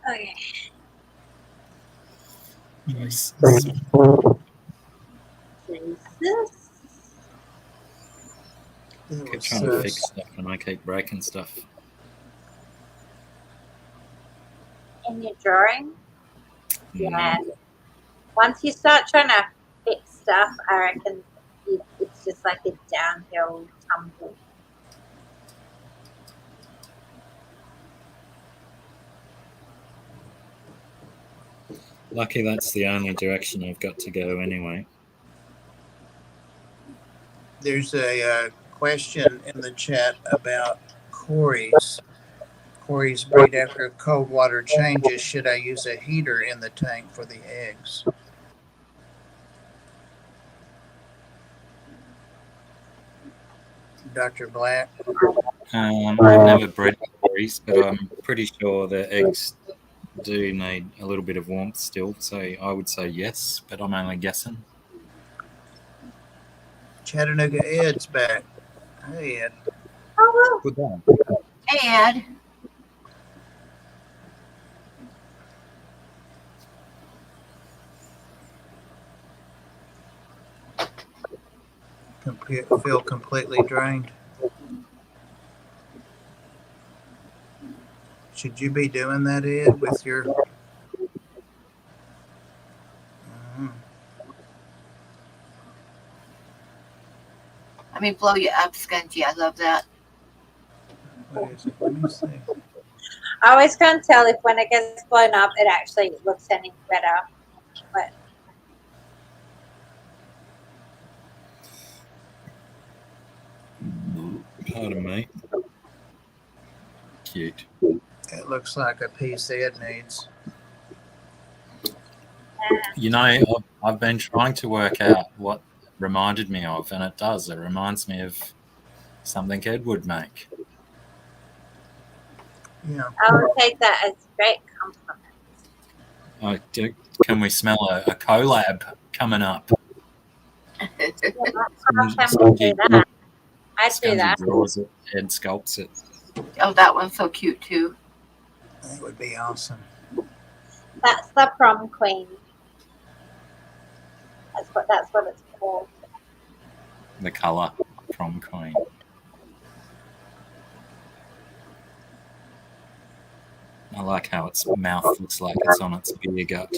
Okay. Nice. Jesus. Keep trying to fix stuff and I keep breaking stuff. In your drawing? Mm. Yeah. Once you start trying to fix stuff, I reckon it's just like a downhill tumble. Lucky that's the only direction I've got to go anyway. There's a question in the chat about Corey's. Corey's breed after cold water changes. Should I use a heater in the tank for the eggs? Dr. Black? I've never bred Corys, but I'm pretty sure the eggs do need a little bit of warmth still. So I would say yes, but I'm only guessing. Chattanooga Ed's back. Hey, Ed. Oh, Good one. Hey, Ed. Feel completely drained. Should you be doing that, Ed, with your... Let me blow you up, Skunky. I love that. What is it? Let me see. I always can't tell if when it gets blown up, it actually looks any better. But Pardon me. Cute. It looks like a piece Ed needs. You know, I've been trying to work out what reminded me of, and it does. It reminds me of something Ed would make. Yeah. I will take that as a great compliment. Can we smell a collab coming up? How can we do that? I'd do that. Draws it, Ed sculpts it. Oh, that one's so cute, too. That would be awesome. That's the prom queen. That's what it's called. The colour from Queen. I like how its mouth looks like it's on its beer gut.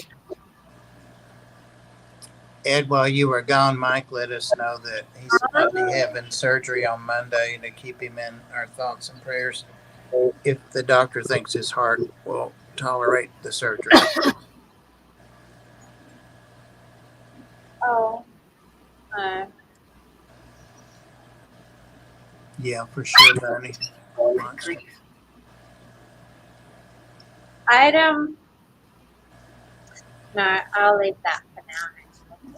Ed, while you were gone, Mike let us know that he's might be having surgery on Monday to keep him in our thoughts and prayers. If the doctor thinks his heart will tolerate the surgery. Oh. No. Yeah, for sure, Bernie. No, I'll leave that for now. Actually.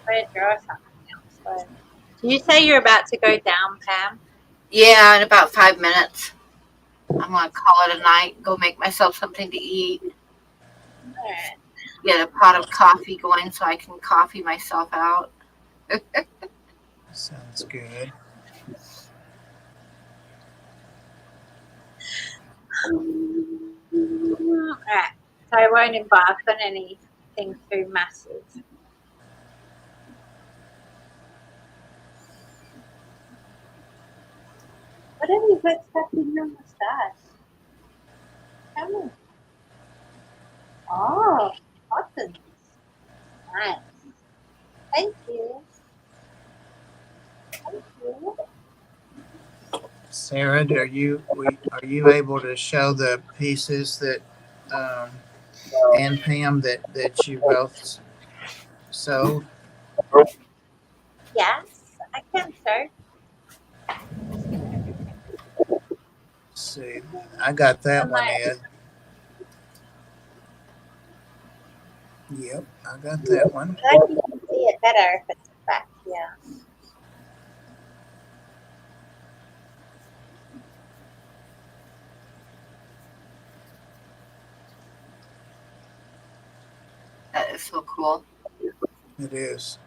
I'm gonna draw something else. So. Did you say you're about to go down, Pam? Yeah, in about 5 minutes. I'm going to call it a night, go make myself something to eat. All right. Get a pot of coffee going so I can coffee myself out. Sounds good. Alright, so I won't embark on anything too massive. What have you got stuck in your moustache? Tell me. Oh, buttons. Nice. Thank you. Thank you. Sarah, are you able to show the pieces that and Pam that you both sewed? Yes, I can, sir. Let's see, I got that one, Ed. Yep, I got that one. I think you can see it better if it's back here. That is so cool. It is.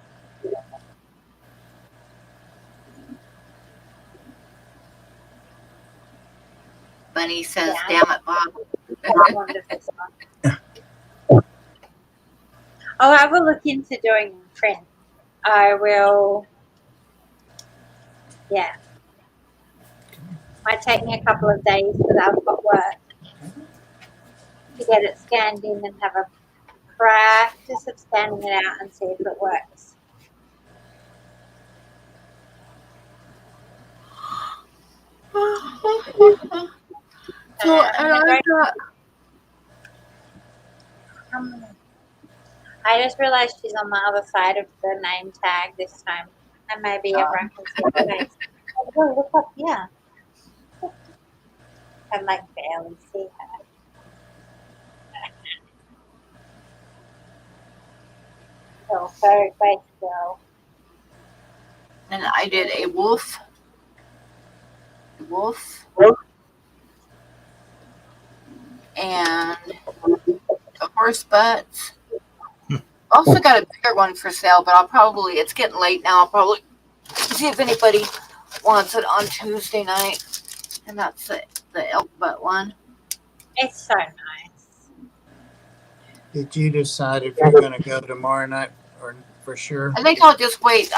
Bunny says, Yeah. damn it, Bob. I wonder if it's on. I'll have a look into doing print. I will. Yeah. Might take me a couple of days because I've got work to get it scanned in and have a practice of scanning it out and see if it works. I just realized she's on the other side of the name tag this time. And maybe everyone can see her face. Oh, look up here. I like barely see her. Oh, very great girl. And I did a wolf, and a horse butt. Also got a bigger one for sale, but it's getting late now. I'll probably see if anybody wants it on Tuesday night. And that's the elk butt one. It's so nice. Did you decide if you're going to go tomorrow night or for sure? I think I'll just wait.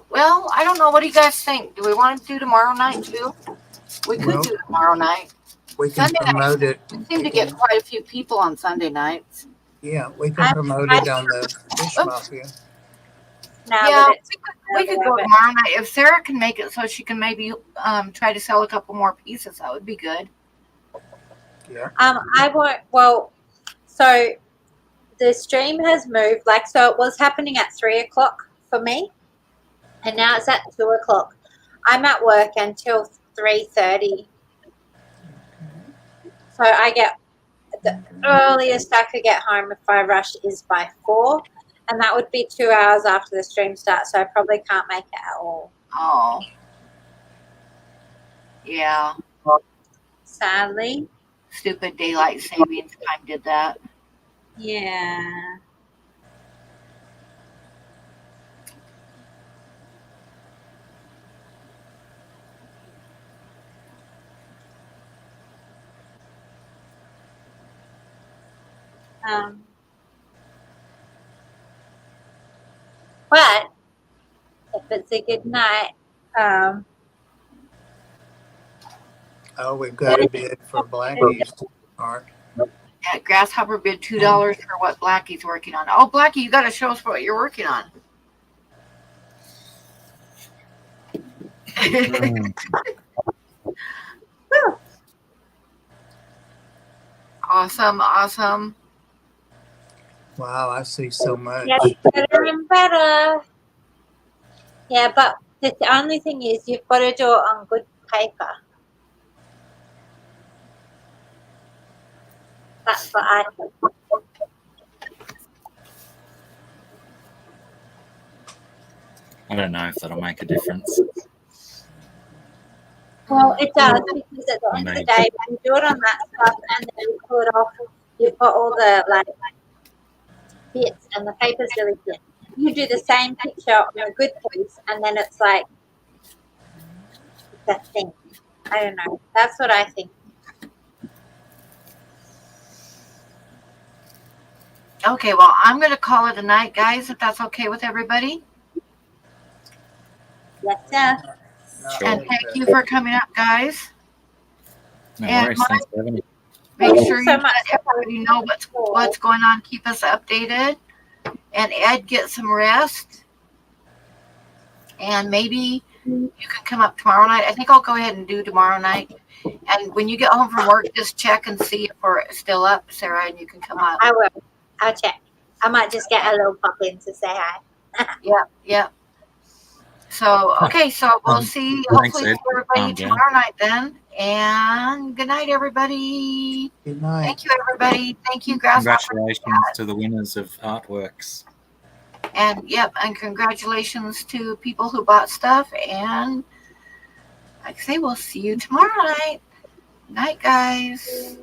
Well, I don't know. What do you guys think? Do we want to do tomorrow night too? We could do tomorrow night. We can Sunday promote it. We seem to get quite a few people on Sunday nights. Yeah, we can promote it on the Fish Mafia. Now we could go tomorrow night. If Sarah can make it so she can maybe try to sell a couple more pieces, that would be good. Yeah. So the stream has moved. So it was happening at 3:00 for me, and now it's at 2:00. I'm at work until 3:30. So I get the earliest I could get home if I rush is by 4, and that would be 2 hours after the stream starts. So I probably can't make it at all. Oh, yeah. Sadly. Stupid daylight savings time did that. Yeah. But if it's a good night, we've got a bid for Blackie's art. Yeah, Grasshopper bid $2 for what Blackie's working on. Oh, Blackie, you got to show us what you're working on. Awesome. Wow, I see so much. Gets better and better. Yeah, but the only thing is you've got to do it on good paper. That's what I think. I don't know if that'll make a difference. Well, it does, because at the end of the day, when you do it on that stuff and then you pull it off, you've got all the bits and the paper's really thin. You do the same picture on a good piece and then it's like that thing. I don't know. That's what I think. Okay, well, I'm going to call it a night, guys, if that's okay with everybody. Yes, sir. Sure. And thank you for coming up, guys. No And worries. Thanks for having me. Make Thank sure you so you much. let everybody know what's going on. Keep us updated. And Ed, get some rest. And maybe you can come up tomorrow night. I think I'll go ahead and do tomorrow night. And when you get home from work, just check and see if we're still up, Sarah, and you can come up. I will. I'll check. I might just get a little pop in to say hi. Yeah. So, okay, so we'll see hopefully Ed. everybody tomorrow night then. And good night, everybody. Good night. Thank you, everybody. Thank you, Grasshopper. Congratulations to the winners of artworks. And and congratulations to people who bought stuff. And like I say, we'll see you tomorrow night. Night, guys.